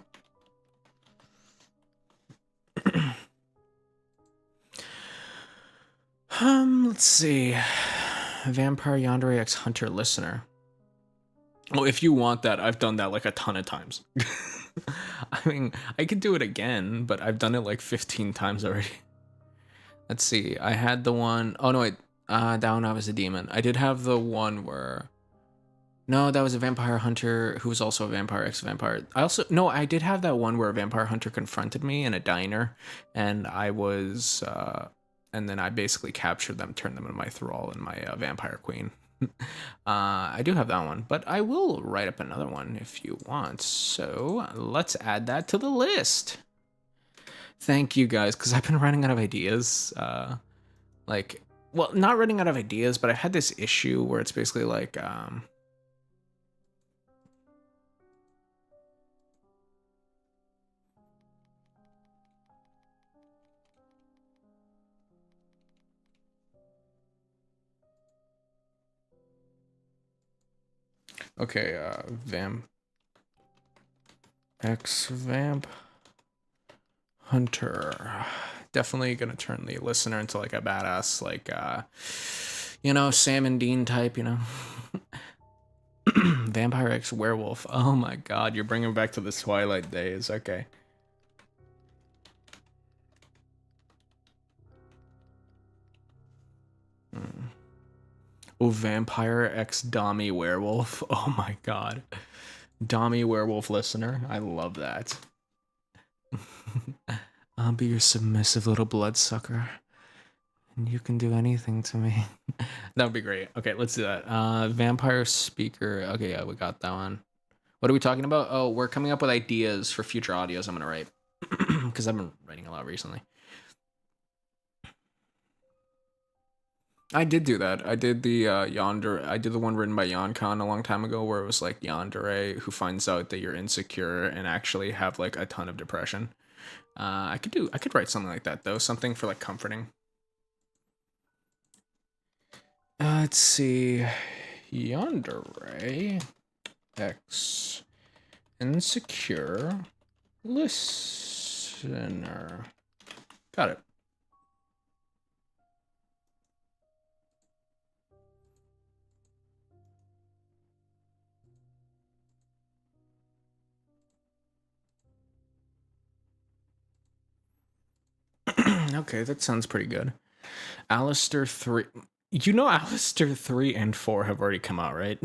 Let's see. Vampire Yandere X Hunter listener. Oh, if you want that, I've done that like a ton of times. I mean, I could do it again, but I've done it like 15 times already. Let's see. I had the one... Oh, no, wait. That one I was a demon. I did have the one where... No, that was a vampire hunter who was also a vampire ex-vampire. I did have that one where a vampire hunter confronted me in a diner, and I was... and then I basically captured them, turned them into my thrall and my vampire queen. I do have that one, but I will write up another one if you want. So let's add that to the list. Thank you guys, because I've been running out of ideas. Well, not running out of ideas, but I've had this issue where it's basically like, okay, Vamp X Vamp Hunter. Definitely gonna turn the listener into like a badass, like, Sam and Dean type, Vampire X Werewolf. Oh my god, you're bringing back to the Twilight days. Okay. Oh, Vampire X Dommy Werewolf. Oh my god. Dommy Werewolf listener. I love that. I'll be your submissive little bloodsucker. And you can do anything to me. That would be great. Okay, let's do that. Vampire speaker. Okay, yeah, we got that one. What are we talking about? Oh, we're coming up with ideas for future audios I'm going to write. Because I've been writing a lot recently. I did do that. I did the Yandere. I did the one written by Yoncon a long time ago, where it was like Yandere who finds out that you're insecure and actually have like a ton of depression. I could write something like that though. Something for like comforting. Let's see. Yandere X insecure listener. Got it. Okay, that sounds pretty good. Alistair 3. You know Alistair 3 and 4 have already come out, right?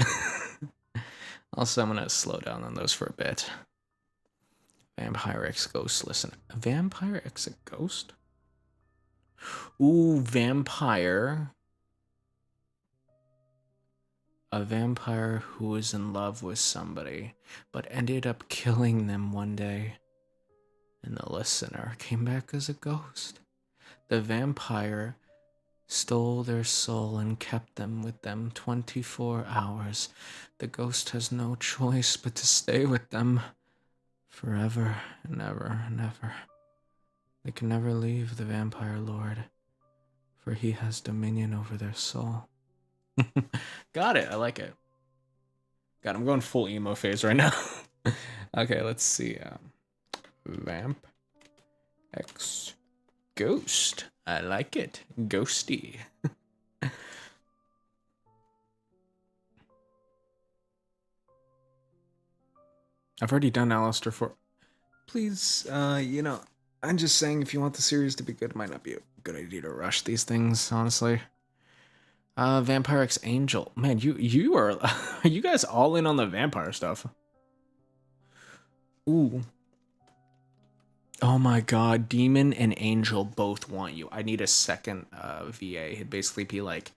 Also, I'm going to slow down on those for a bit. Vampire X Ghost. Listen. Vampire X a Ghost? Ooh, vampire. A vampire who was in love with somebody, but ended up killing them one day. And the listener came back as a ghost. The vampire stole their soul and kept them with them 24 hours. The ghost has no choice but to stay with them forever and ever and ever. They can never leave the vampire lord, for he has dominion over their soul. Got it. I like it. God, I'm going full emo phase right now. Okay, let's see. Vamp X Ghost. I like it. Ghosty. I've already done Alistair 4. Please, you know, I'm just saying if you want the series to be good, it might not be a good idea to rush these things, honestly. Vampire X Angel. Man, you are are you guys all in on the vampire stuff? Ooh. Oh my god, Demon and Angel both want you. I need a second VA. It'd basically be like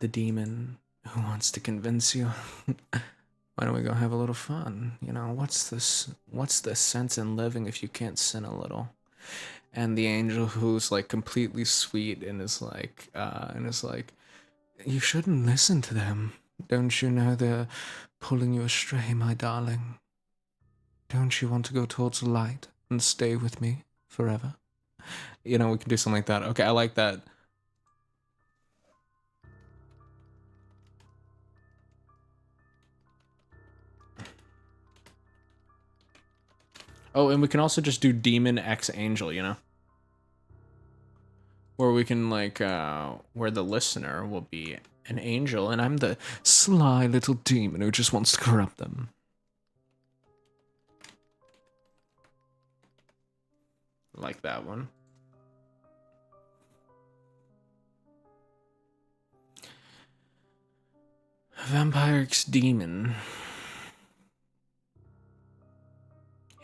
the demon who wants to convince you. Why don't we go have a little fun? You know, what's the sense in living if you can't sin a little? And the angel who's like completely sweet and is like you shouldn't listen to them. Don't you know they're pulling you astray, my darling? Don't you want to go towards the light and stay with me forever? You know, we can do something like that. Okay, I like that. Oh, and we can also just do Demon X Angel, you know? Where we can, like, where the listener will be an angel, and I'm the sly little demon who just wants to corrupt them. Like that one. Vampire X Demon.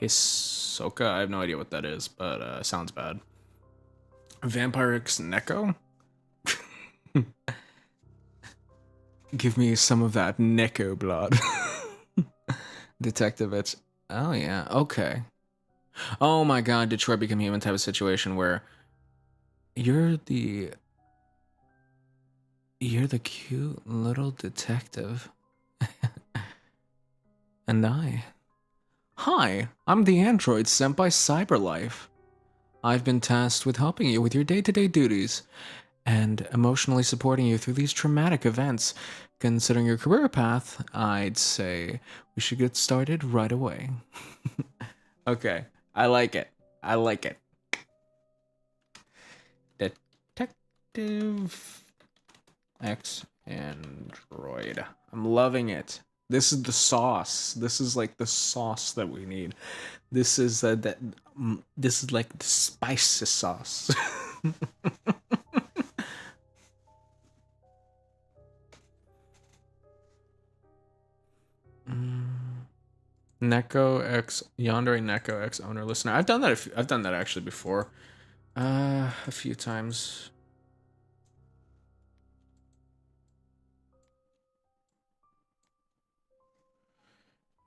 Hisoka? I have no idea what that is, but sounds bad. Vampire X Neko? Give me some of that Neko blood. Detective It's... Oh, yeah. Okay. Oh my god, Detroit Become Human type of situation where you're the cute little detective. And Hi, I'm the android sent by Cyberlife. I've been tasked with helping you with your day-to-day duties and emotionally supporting you through these traumatic events. Considering your career path, I'd say we should get started right away. Okay, I like it. I like it. Detective X Android. I'm loving it. This is the sauce. This is like the sauce that we need. This is this is like the spicy sauce. Neko X Yandere Neko X owner listener. I've done that. I've done that actually before, a few times.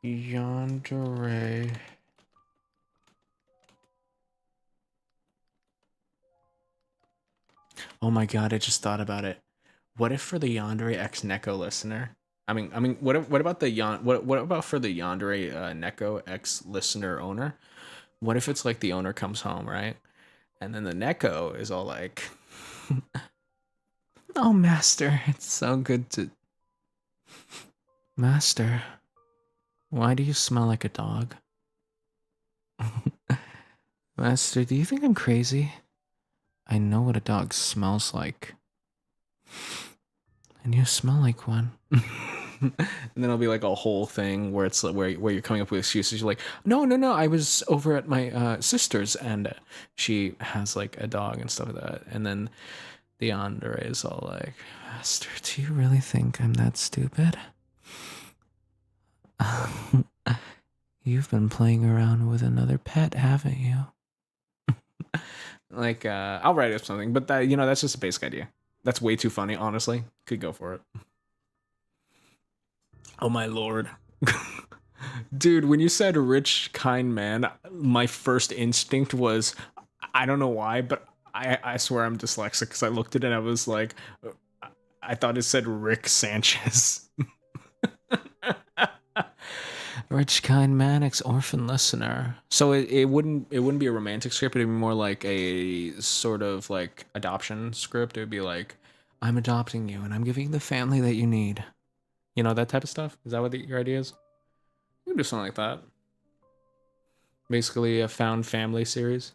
Yandere. Oh my god, I just thought about it. What if for the Yandere X Neko listener? What about the what about for the Yandere Neko X listener owner? What if it's like the owner comes home, right? And then the Neko is all like, "Oh, master, it's so good to master. Why do you smell like a dog? Master, do you think I'm crazy? I know what a dog smells like. And you smell like one." And then it'll be like a whole thing where it's where you're coming up with excuses. You're like, no, I was over at my sister's and she has like a dog and stuff like that. And then the Andre is all like, "Master, do you really think I'm that stupid? You've been playing around with another pet, haven't you?" Like, I'll write up something, but that, that's just a basic idea. That's way too funny, honestly. Could go for it. Oh my lord. Dude, when you said rich, kind man, my first instinct was, I don't know why, but I swear I'm dyslexic because I looked at it and I was like, I thought it said Rick Sanchez. Rich, kind man, ex-orphan listener. So it wouldn't be a romantic script. It'd be more like a sort of like adoption script. It would be like, I'm adopting you and I'm giving you the family that you need. You know, that type of stuff. Is that what your idea is? You can do something like that. Basically, a found family series.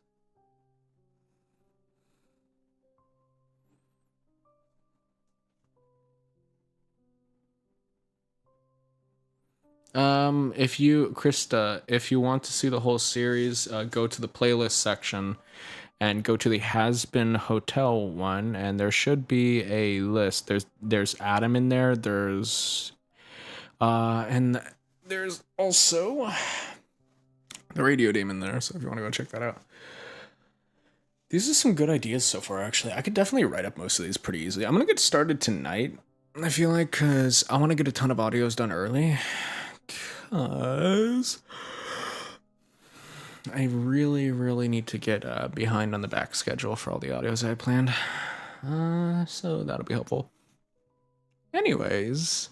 If you, Krista, if you want to see the whole series, go to the playlist section and go to the Has Been Hotel one, and there should be a list. There's Adam in there. And there's also the Radio Demon there. So if you want to go check that out, these are some good ideas so far. Actually, I could definitely write up most of these pretty easily. I'm gonna get started tonight. I feel like because I want to get a ton of audios done early. Because I really need to get behind on the back schedule for all the audios I planned. So that'll be helpful. Anyways,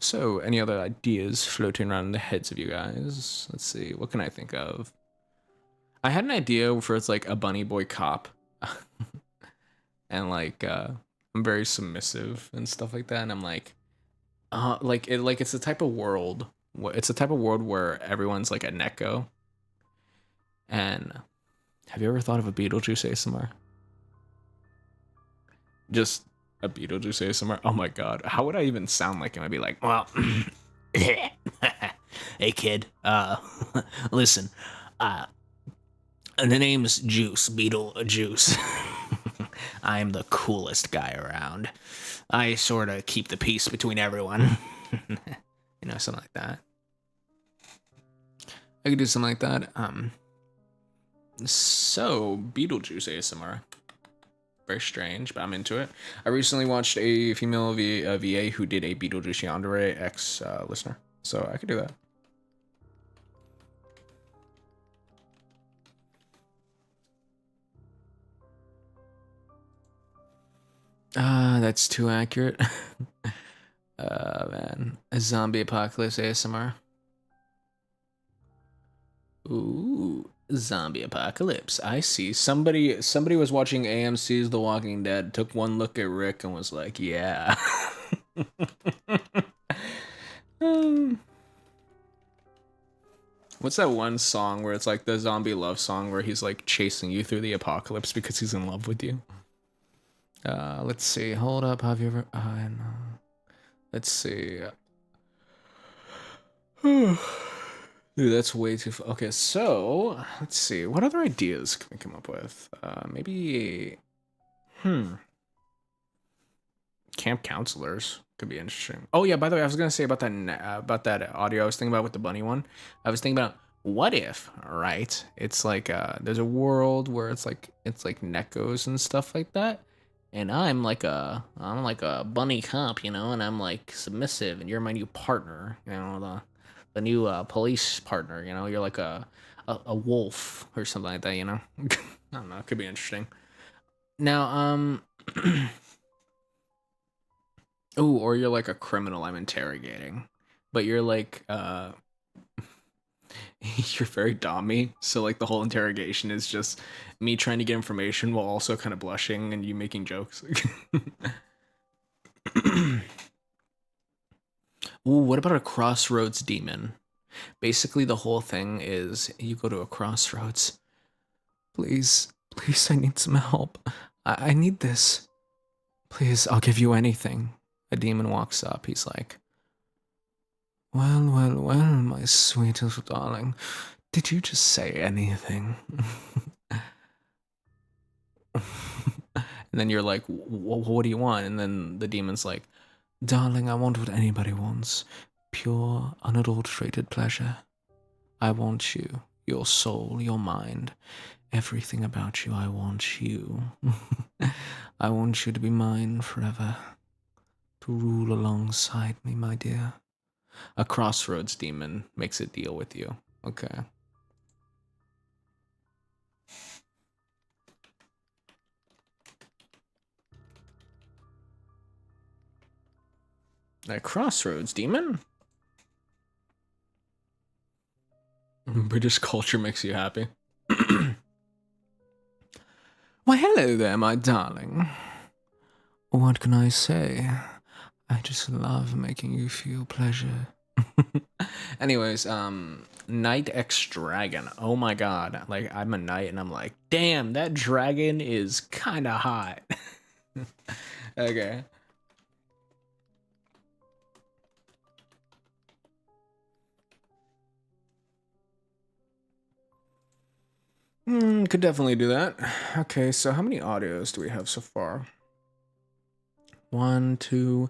so any other ideas floating around in the heads of you guys? Let's see, what can I think of? I had an idea for it's like a bunny boy cop. And like I'm very submissive and stuff like that, and I'm like it's the type of world. It's the type of world where everyone's like a Neko. And have you ever thought of a Beetlejuice ASMR? Just a Beetlejuice ASMR? Oh my god, how would I even sound like him? I'd be like, well, hey kid, listen, the name's Juice, Beetlejuice. I'm the coolest guy around. I sort of keep the peace between everyone. Something like that. I could do something like that. So Beetlejuice ASMR. Very strange, but I'm into it. I recently watched a female VA who did a Beetlejuice Yandere X listener, so I could do that. That's too accurate. Man, a zombie apocalypse ASMR. Ooh, zombie apocalypse. I see. Somebody was watching AMC's The Walking Dead, took one look at Rick and was like, yeah. What's that one song where it's like the zombie love song where he's like chasing you through the apocalypse because he's in love with you? Let's see. Hold up. Have you ever? No. Let's see. Dude, that's way too. Okay, so let's see. What other ideas can we come up with? Maybe. Camp counselors could be interesting. Oh yeah, by the way, I was gonna say about that audio I was thinking about with the bunny one. I was thinking about what if, right? It's like there's a world where it's like Nekos and stuff like that. And I'm like a bunny cop, and I'm like submissive, and you're my new partner, police partner. You know, you're like a wolf or something like that. You know, I don't know. It could be interesting. Now, oh, or you're like a criminal I'm interrogating, but you're like you're very dommy, so like the whole interrogation is just me trying to get information while also kind of blushing and you making jokes. Ooh, what about a crossroads demon? Basically, the whole thing is you go to a crossroads. Please, please, I need some help. I need this. Please, I'll give you anything. A demon walks up. He's like, well, well, well, my sweetest darling. Did you just say anything? And then you're like, what do you want? And then the demon's like, darling, I want what anybody wants. Pure, unadulterated pleasure. I want you, your soul, your mind, everything about you. I want you. I want you to be mine forever. To rule alongside me, my dear. A crossroads demon makes a deal with you. Okay. A crossroads demon? British culture makes you happy. Why, hello there, my darling. What can I say? I just love making you feel pleasure. Anyways, Knight X Dragon. Oh my god. Like, I'm a knight and I'm like, damn, that dragon is kinda hot. Okay. Could definitely do that. Okay, so how many audios do we have so far? 1, 2,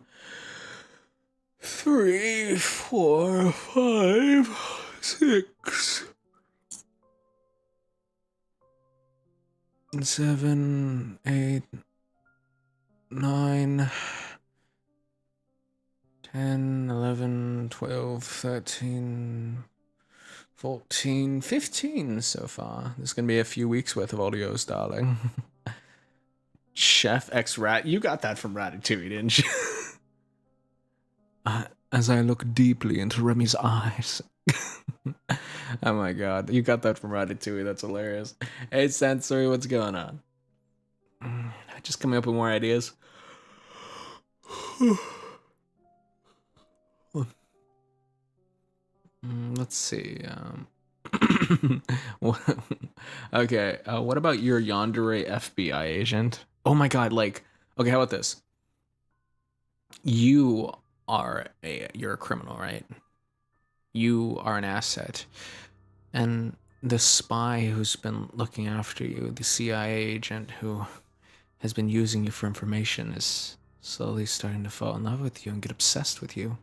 3, 4, 5, 6, 7, 8, 9, 10, 11, 12, 13, 14, 15 so far. There's gonna be a few weeks worth of audios, darling. Chef X Rat, you got that from Ratatouille, didn't you? As I look deeply into Remy's eyes. Oh my god, you got that from Ratatouille, that's hilarious. Hey Sensory, what's going on? Just coming up with more ideas. Let's see. Okay, what about your yandere FBI agent? Oh my god, like, okay, how about this? You're a criminal, right? You are an asset. And the spy who's been looking after you, the CIA agent who has been using you for information, is slowly starting to fall in love with you and get obsessed with you.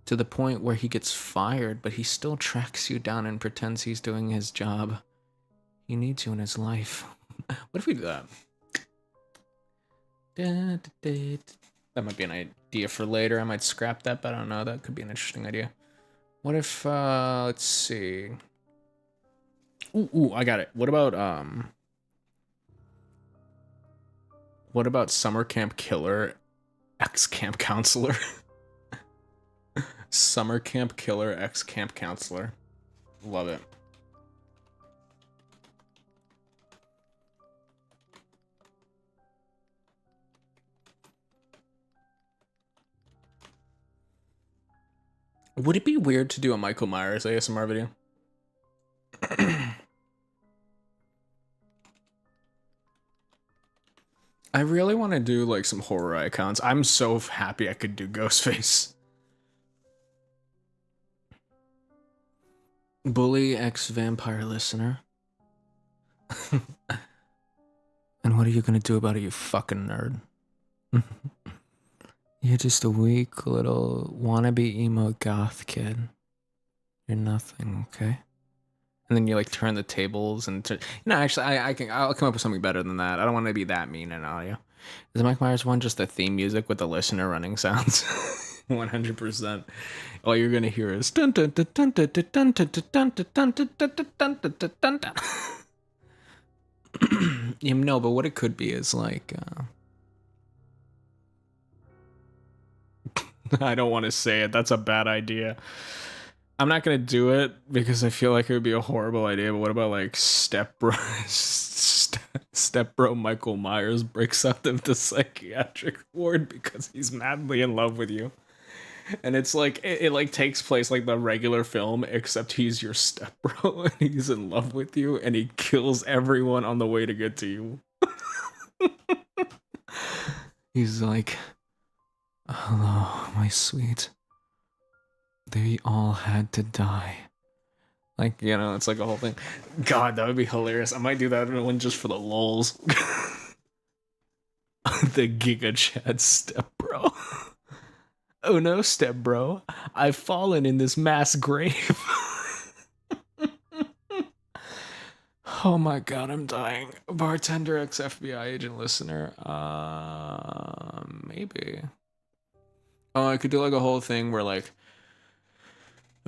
To the point where he gets fired, but he still tracks you down and pretends he's doing his job. He needs you in his life. What if we do that? That might be an idea for later. I might scrap that, but I don't know. That could be an interesting idea. What if, let's see. Ooh, I got it. What about Summer Camp Killer, ex-camp counselor? Summer Camp Killer, ex-camp counselor. Love it. Would it be weird to do a Michael Myers ASMR video? I really want to do like some horror icons. I'm so happy I could do Ghostface. Bully ex-vampire listener. And what are you gonna do about it, you fucking nerd? You're just a weak little wannabe emo goth kid. You're nothing, okay? And then you like turn the tables and no, actually, I'll come up with something better than that. I don't want to be that mean in audio. Is the Mike Myers one just the theme music with the listener running sounds? 100%. All you're gonna hear is dun dun dun dun dun dun dun dun dun dun dun dun dun dun dun. No, but what it could be is like I don't want to say it. That's a bad idea. I'm not gonna do it because I feel like it would be a horrible idea. But what about like Stepbro Michael Myers breaks out of the psychiatric ward because he's madly in love with you, and it's like it like takes place like the regular film, except he's your stepbro and he's in love with you, and he kills everyone on the way to get to you. He's like, "Hello, my sweet. They all had to die." Like, you know, it's like a whole thing. God, that would be hilarious. I might do that one just for the lulz. The Giga Chad step bro. Oh no, step bro. I've fallen in this mass grave. Oh my god, I'm dying. Bartender ex FBI agent listener. Maybe. Oh, I could do like a whole thing where like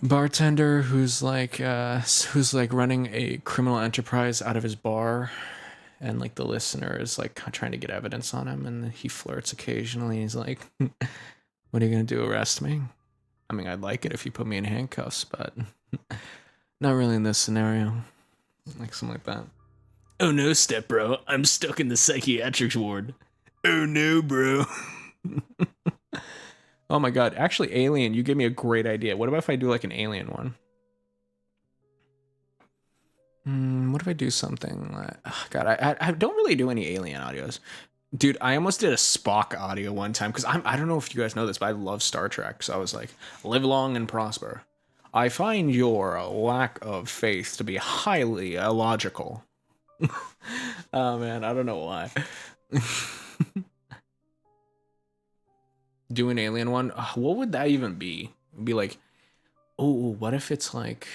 bartender who's like running a criminal enterprise out of his bar, and like the listener is like trying to get evidence on him, and he flirts occasionally. He's like, "What are you gonna do? Arrest me? I mean, I'd like it if you put me in handcuffs, but not really in this scenario." Like something like that. Oh no, step bro, I'm stuck in the psychiatric ward. Oh no, bro. Oh my god, actually, Alien, you gave me a great idea. What about if I do like an Alien one? What if I do something like... Oh god, I don't really do any Alien audios. Dude, I almost did a Spock audio one time, because I don't know if you guys know this, but I love Star Trek, so I was like, live long and prosper. I find your lack of faith to be highly illogical. Oh man, I don't know why. Do an Alien one? What would that even be? It'd be like, oh, what if it's like...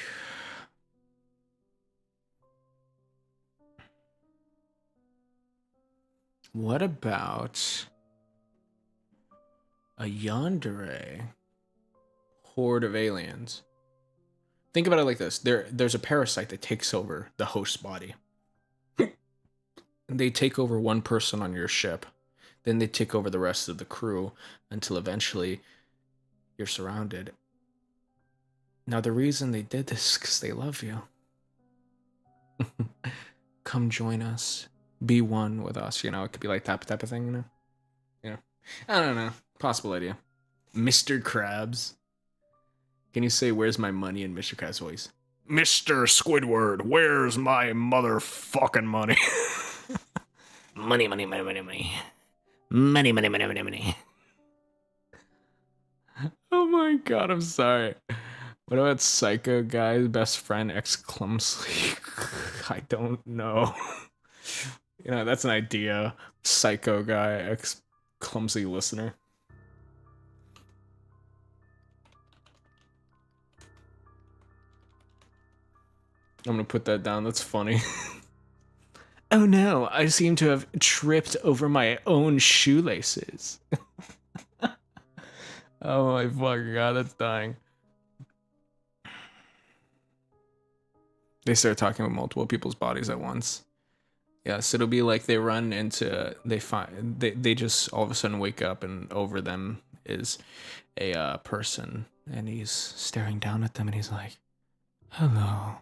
What about a yandere horde of aliens? Think about it like this. There's a parasite that takes over the host's body. They take over one person on your ship. Then they take over the rest of the crew until eventually you're surrounded. Now, the reason they did this is because they love you. Come join us. Be one with us. You know, it could be like that type of thing, you know? Yeah. I don't know. Possible idea. Mr. Krabs. Can you say, "Where's my money" in Mr. Krabs' voice? Mr. Squidward, where's my motherfucking money? Money, money, money, money, money. Money, money, money, money, money. Oh my god, I'm sorry. What about Psycho Guy's best friend, ex-clumsy? I don't know. You know, that's an idea. Psycho Guy, ex-clumsy listener. I'm gonna put that down, that's funny. Oh no, I seem to have tripped over my own shoelaces. Oh my fucking god, that's dying. They start talking with multiple people's bodies at once. Yeah, so it'll be like they run into, they just all of a sudden wake up, and over them is a person, and he's staring down at them, and he's like, "Hello,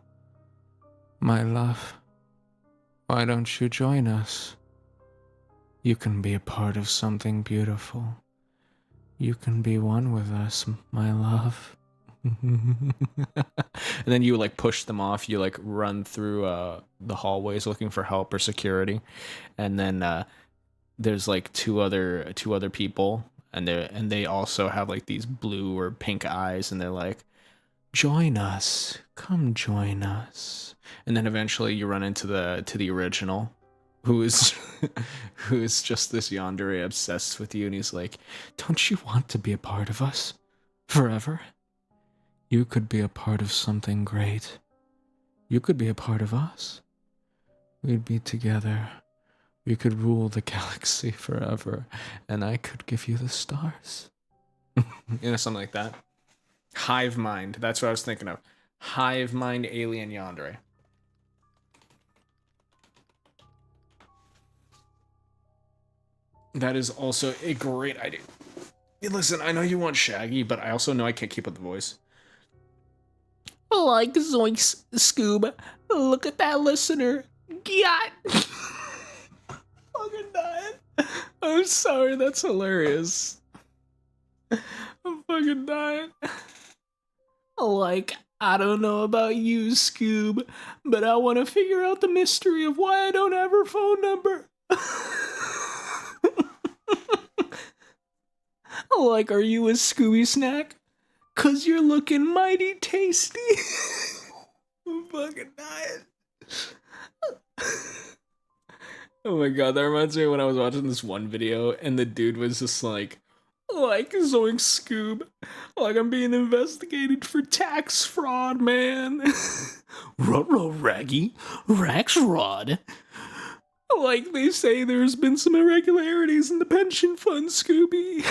my love. Why don't you join us? You can be a part of something beautiful. You can be one with us, my love." And then you like push them off. You like run through the hallways looking for help or security, and then there's like two other people, and they also have like these blue or pink eyes, and they're like, "Join us, come join us." And then eventually you run into the original, who is just this yandere obsessed with you, and he's like, "Don't you want to be a part of us forever? You could be a part of something great. You could be a part of us. We'd be together. We could rule the galaxy forever, and I could give you the stars." You know, something like that. Hive mind. That's what I was thinking of. Hive mind alien yandere. That is also a great idea. Listen, I know you want Shaggy, but I also know I can't keep up the voice. Like Zoinks, Scoob. Look at that listener. Got. Fucking dying. I'm sorry, that's hilarious. I'm fucking dying. Like, I don't know about you, Scoob, but I want to figure out the mystery of why I don't have her phone number. Like, are you a Scooby snack? 'Cause you're looking mighty tasty. I'm fucking dying. Oh my god, that reminds me of when I was watching this one video and the dude was just like Zoink Scoob, like I'm being investigated for tax fraud, man. Ruh-roh, Raggy, Rax Rod. Like they say there's been some irregularities in the pension fund, Scooby.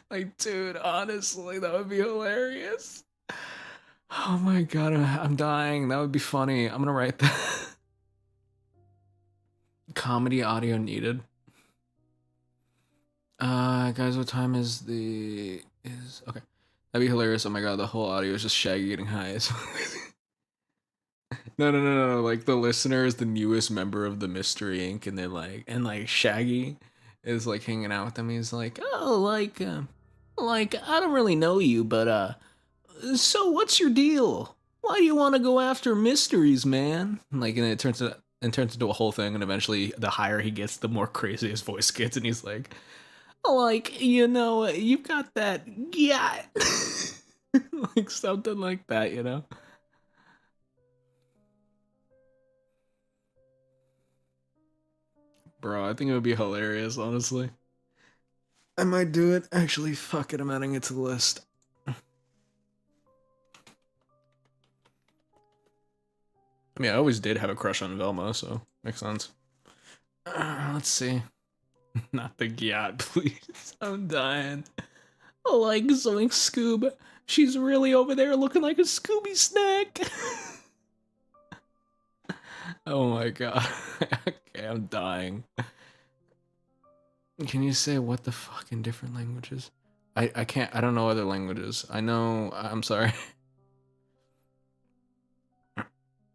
Like, dude, honestly, that would be hilarious. Oh my god, I'm dying. That would be funny. I'm gonna write that. Comedy audio needed. Guys, what time is okay. That'd be hilarious. Oh my god, the whole audio is just Shaggy getting high. No. Like the listener is the newest member of the Mystery Inc. and they're Shaggy is like hanging out with them. He's like, oh, like I don't really know you, but so what's your deal? Why do you want to go after mysteries, man? Like, and it turns into a whole thing, and eventually, the higher he gets, the more crazy his voice gets, and he's like, you know, you've got that, yeah, like something like that, you know. Bro, I think it would be hilarious, honestly. I might do it. Actually, fuck it, I'm adding it to the list. I mean, I always did have a crush on Velma, so makes sense. Let's see. Not the Gyat, please. I'm dying. Like Zoink Scoob. She's really over there looking like a Scooby snack. Oh my god. Okay, I'm dying. Can you say what the fuck in different languages? I can't. I don't know other languages. I know. I'm sorry.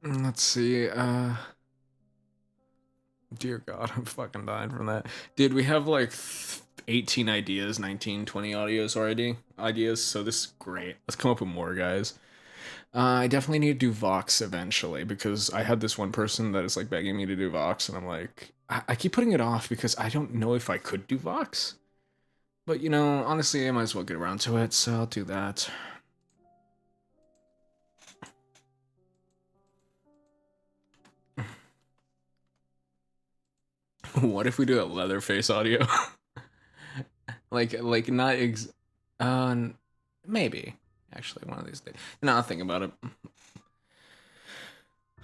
Let's see. Dear God, I'm fucking dying from that. Dude, we have like 18 ideas, 19, 20 ideas, so this is great. Let's come up with more, guys. I definitely need to do Vox eventually, because I had this one person that is like begging me to do Vox, and I'm like, I keep putting it off because I don't know if I could do Vox. But, you know, honestly, I might as well get around to it, so I'll do that. What if we do a Leatherface audio? like not maybe. Actually, one of these days. No, I'll think about it.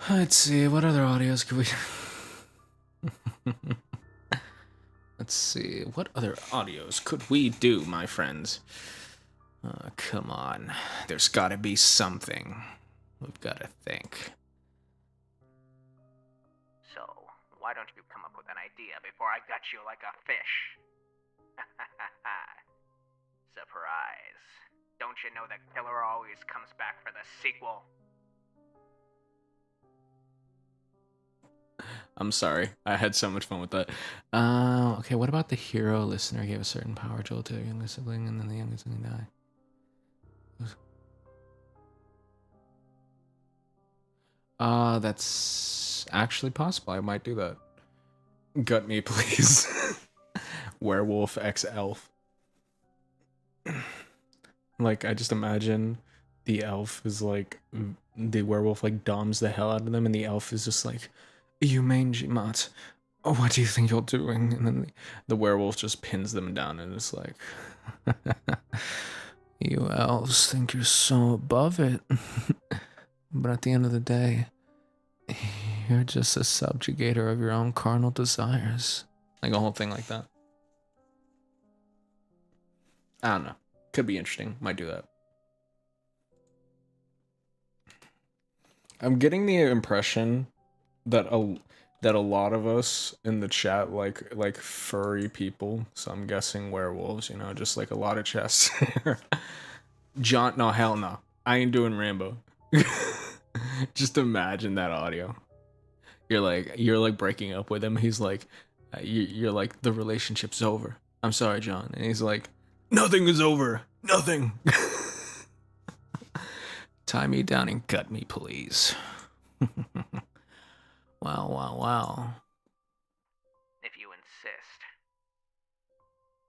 Let's see, what other audios could we... Let's see, what other audios could we do, my friends? Come on. There's gotta be something. We've gotta think. So, why don't you come up with an idea before I gut you like a fish? Surprise. Don't you know the killer always comes back for the sequel? I'm sorry. I had so much fun with that. Okay, what about the hero listener gave a certain power jolt to a younger sibling and then the younger sibling died? That's actually possible. I might do that. Gut me, please. Werewolf X elf. Like, I just imagine the elf is like, the werewolf like doms the hell out of them, and the elf is just like, you mangy mutt, what do you think you're doing? And then the werewolf just pins them down and it's like, you elves think you're so above it. But at the end of the day, you're just a subjugator of your own carnal desires. Like a whole thing like that. I don't know. Could be interesting. Might do that. I'm getting the impression that a lot of us in the chat like furry people. So I'm guessing werewolves. You know, just like a lot of chests. John, no, hell no. I ain't doing Rambo. Just imagine that audio. You're like breaking up with him. He's like, you're like, the relationship's over. I'm sorry, John. And he's like, nothing is over. Nothing. Tie me down and gut me, please. Wow, wow, wow. If you insist.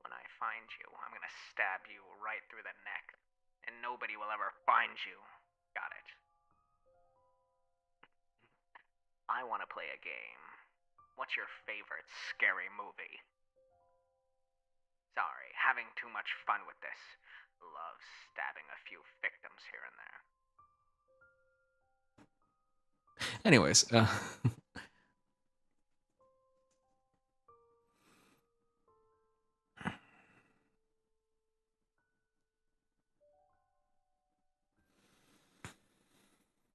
When I find you, I'm gonna stab you right through the neck, and nobody will ever find you. Got it. I want to play a game. What's your favorite scary movie? Sorry, having too much fun with this. Love stabbing a few victims here and there. Anyways,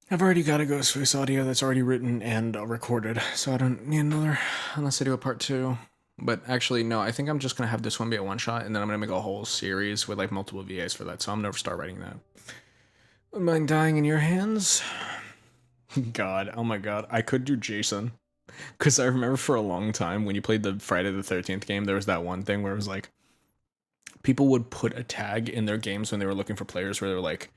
I've already got a Ghostface audio that's already written and recorded, so I don't need another unless I do a part 2. But actually, no, I think I'm just gonna have this one be a one-shot, and then I'm gonna make a whole series with like multiple VAs for that, so I'm gonna start writing that. Would mind dying in your hands? God, oh my god, I could do Jason. Because I remember for a long time when you played the Friday the 13th game, there was that one thing where it was like, people would put a tag in their games when they were looking for players where they were like,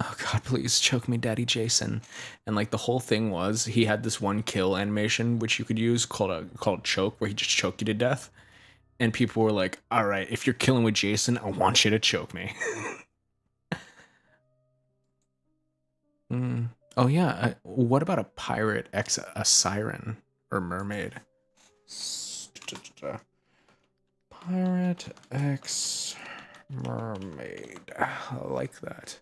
oh god, please choke me, Daddy Jason. And like the whole thing was he had this one kill animation which you could use called choke, where he just choked you to death. And people were like, all right, if you're killing with Jason, I want you to choke me. Oh yeah, what about a pirate x a siren or mermaid? Pirate x mermaid. I like that.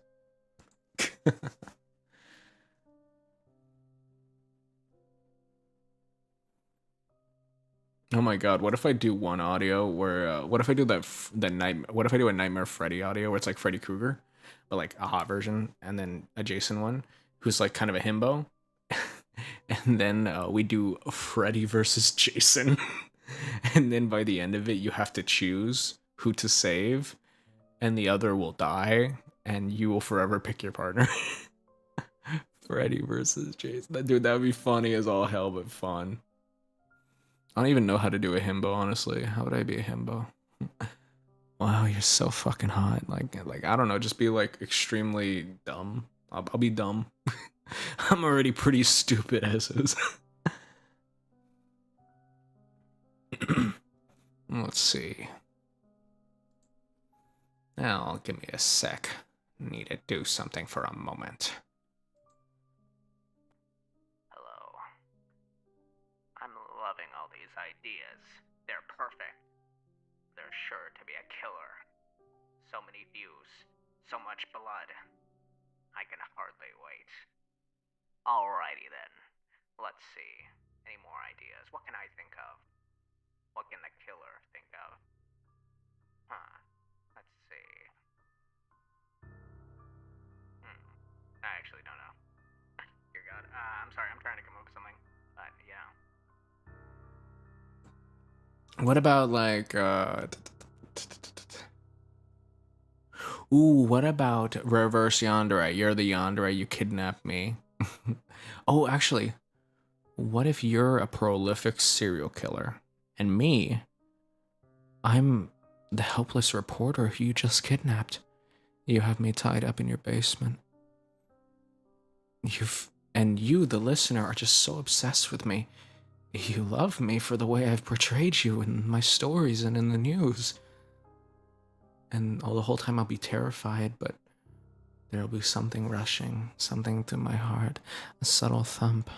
Oh my god, what if I do one audio where what if I do what if I do a Nightmare Freddy audio where it's like Freddy Krueger, but like a hot version, and then a Jason one who's like kind of a himbo. And then we do Freddy versus Jason. And then by the end of it you have to choose who to save, and the other will die, and you will forever pick your partner. Freddy versus Jason. Dude, that would be funny as all hell, but fun. I don't even know how to do a himbo, honestly. How would I be a himbo? Wow, you're so fucking hot. Like I don't know, just be like extremely dumb. I'll be dumb. I'm already pretty stupid as is. Let's see. Now, give me a sec. Need to do something for a moment. Hello. I'm loving all these ideas. They're perfect. They're sure to be a killer. So many views, so much blood. I can hardly wait. Alrighty then. Let's see. Any more ideas? What can I think of? What can the killer think of? Huh. Let's see. I actually don't know. Dear God. I'm sorry, I'm trying to come up with something. But yeah. What about like ooh, what about reverse yandere? You're the yandere, you kidnapped me. Oh, actually, what if you're a prolific serial killer and me, I'm the helpless reporter who you just kidnapped? You have me tied up in your basement. You, the listener, are just so obsessed with me. You love me for the way I've portrayed you in my stories and in the news. And all the whole time I'll be terrified, but there'll be something rushing, something to my heart, a subtle thump.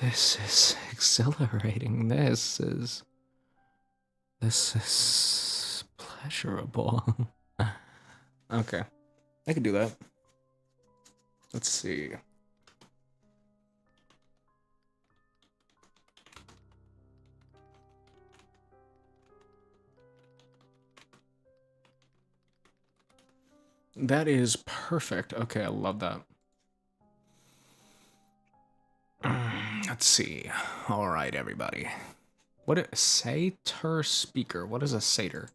This is exhilarating. This is pleasurable. Okay, I could do that. Let's see. That is perfect. Okay, I love that. Let's see. All right, everybody. What is satyr speaker? What is a satyr?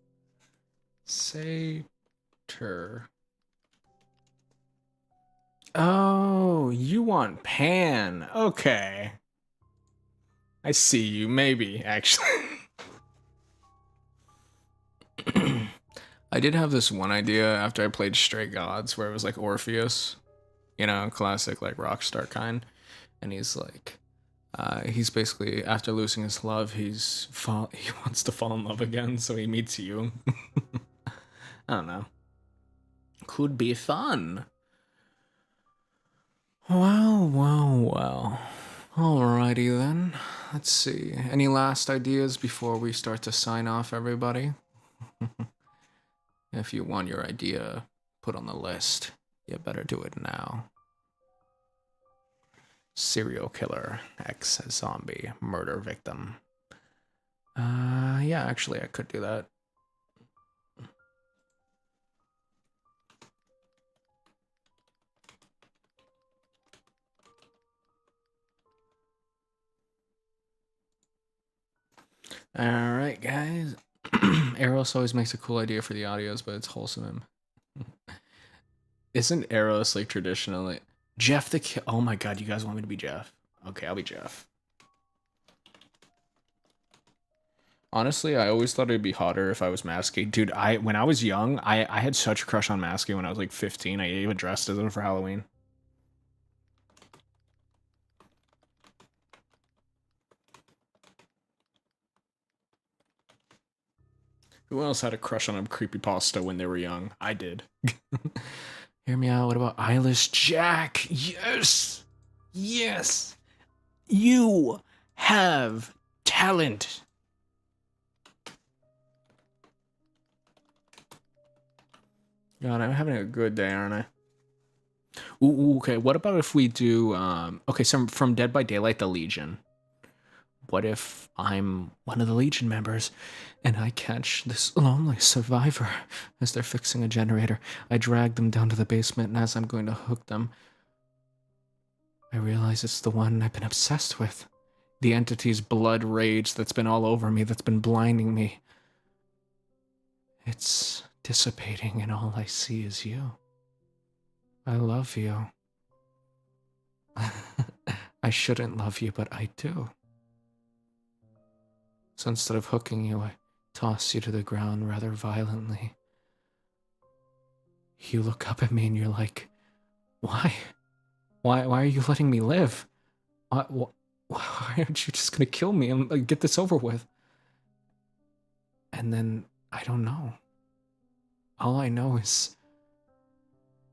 Satyr. Oh, you want pan. Okay. I see you, maybe, actually. I did have this one idea after I played Stray Gods where it was like Orpheus, you know, classic like rockstar kind. And he's basically, after losing his love, he wants to fall in love again, so he meets you. I don't know. Could be fun. Well. Alrighty then. Let's see. Any last ideas before we start to sign off, everybody? If you want your idea put on the list, you better do it now. Serial killer, ex-zombie, murder victim. Yeah, actually, I could do that. Alright, guys. Eros always makes a cool idea for the audios, but it's wholesome. Isn't Eros like traditionally... Jeff the Kill... Oh my god, you guys want me to be Jeff? Okay, I'll be Jeff. Honestly, I always thought it'd be hotter if I was Masky. Dude, when I was young, I had such a crush on Masky when I was like 15. I even dressed as him for Halloween. Who else had a crush on a creepypasta when they were young? I did. Hear me out. What about Eyeless Jack? Yes! Yes! You have talent! God, I'm having a good day, aren't I? Ooh, okay, what about if we do, okay, so from Dead by Daylight, the Legion. What if I'm one of the Legion members and I catch this lonely survivor as they're fixing a generator? I drag them down to the basement, and as I'm going to hook them, I realize it's the one I've been obsessed with. The entity's blood rage that's been all over me, that's been blinding me. It's dissipating, and all I see is you. I love you. I shouldn't love you, but I do. So instead of hooking you, I toss you to the ground rather violently. You look up at me and you're like, why? Why are you letting me live? Why aren't you just gonna kill me and get this over with? And then, I don't know. All I know is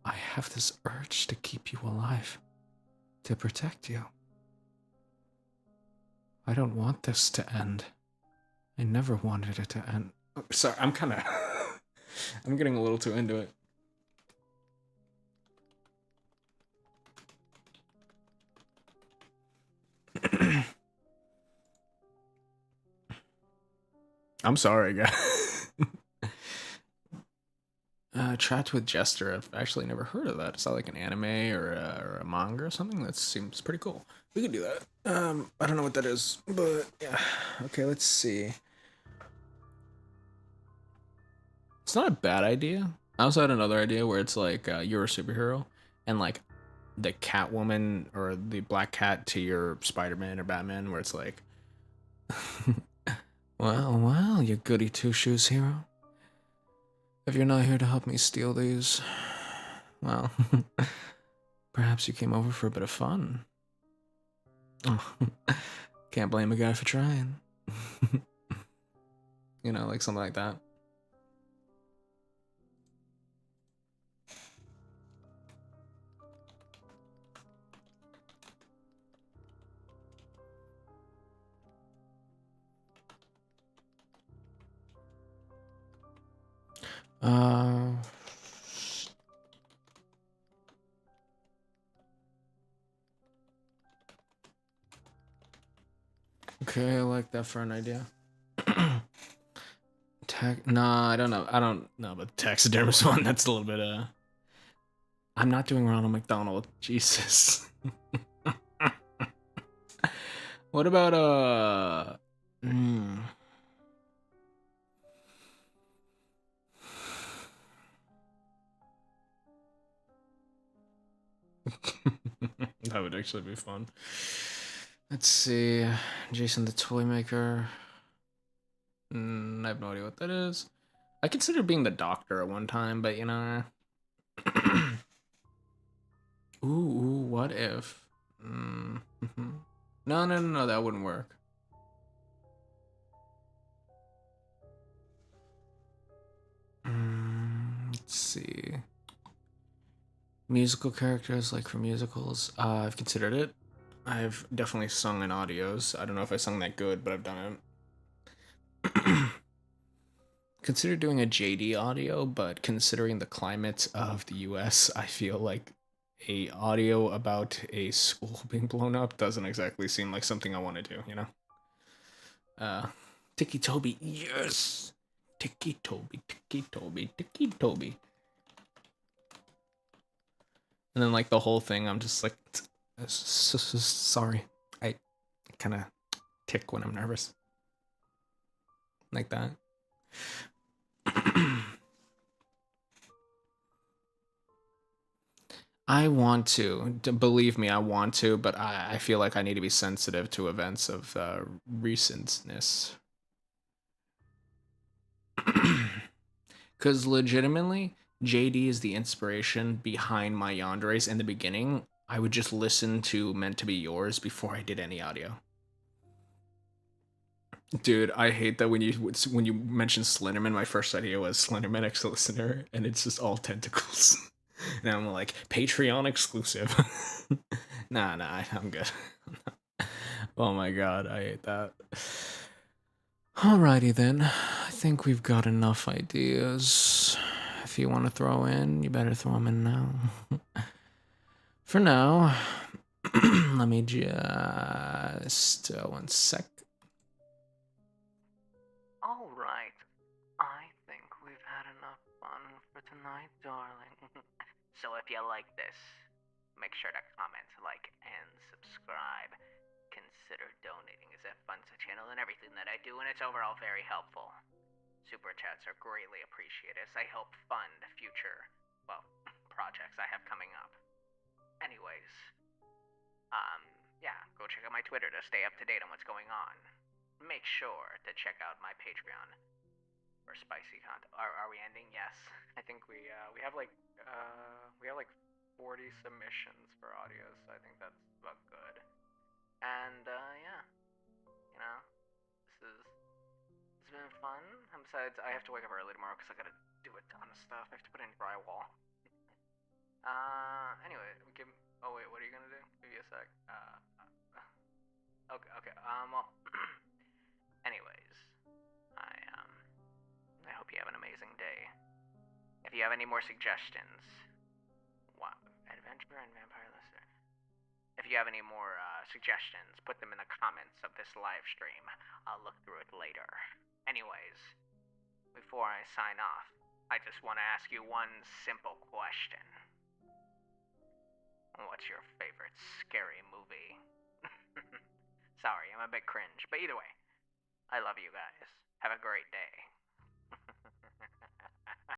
I have this urge to keep you alive, to protect you. I don't want this to end. I never wanted it to end. Oh, sorry, I'm kind of... I'm getting a little too into it. I'm sorry, guys. Trapped with Jester. I've actually never heard of that. Is that like an anime or a manga or something? That seems pretty cool. We could do that. I don't know what that is, but yeah. Okay, let's see. It's not a bad idea. I also had another idea where it's like you're a superhero and like the Catwoman or the Black Cat to your Spider-Man or Batman, where it's like, well, you goody two-shoes hero. If you're not here to help me steal these, well, perhaps you came over for a bit of fun. Oh, can't blame a guy for trying. You know, like something like that. Okay, I like that for an idea. Nah, I don't know. I don't know about the taxidermist one. That's a little bit I'm not doing Ronald McDonald. Jesus. What about that would actually be fun. Let's see. Jason the Toy Maker. I have no idea what that is. I considered being the doctor at one time, but you know. Ooh, what if? No, that wouldn't work. Let's see. Musical characters, like for musicals. I've considered it. I've definitely sung in audios. I don't know if I sung that good, but I've done it. Consider doing a JD audio, but considering the climate of the US, I feel like a audio about a school being blown up doesn't exactly seem like something I want to do, you know? Tiki Toby, yes! Tiki Toby, Tiki Toby, Tiki Toby. And then, like, the whole thing, I'm just like, sorry. I kind of tick when I'm nervous. Like that. I want to. Believe me, I want to, but I feel like I need to be sensitive to events of recentness. Because legitimately, JD is the inspiration behind my yanderes in the beginning. I would just listen to Meant to Be Yours before I did any audio. Dude, I hate that when you mention Slenderman, my first idea was Slenderman X Listener, and it's just all tentacles. And I'm like, Patreon exclusive. nah, I'm good. Oh my god, I hate that. Alrighty then, I think we've got enough ideas. If you want to throw in, you better throw them in now. For now, let me just 1 sec. Alright, I think we've had enough fun for tonight, darling. So if you like this, make sure to comment, like, and subscribe. Consider donating as it funds the channel and everything that I do, and it's overall very helpful. Super chats are greatly appreciated as they help fund future, well, projects I have coming up. Anyways, yeah, go check out my Twitter to stay up to date on what's going on. Make sure to check out my Patreon for spicy content. Are we ending? Yes. I think we have like 40 submissions for audios, so I think that's about good. And yeah, you know, this has been fun. And besides, I have to wake up early tomorrow because I gotta do a ton of stuff. I have to put in drywall. Anyway, oh wait, what are you gonna do? Give me a sec. Okay. Well, anyways, I hope you have an amazing day. If you have any more suggestions, wow, adventure and vampire listener. If you have any more suggestions, put them in the comments of this live stream. I'll look through it later. Anyways, before I sign off, I just want to ask you one simple question. What's your favorite scary movie? Sorry, I'm a bit cringe, but either way, I love you guys. Have a great day.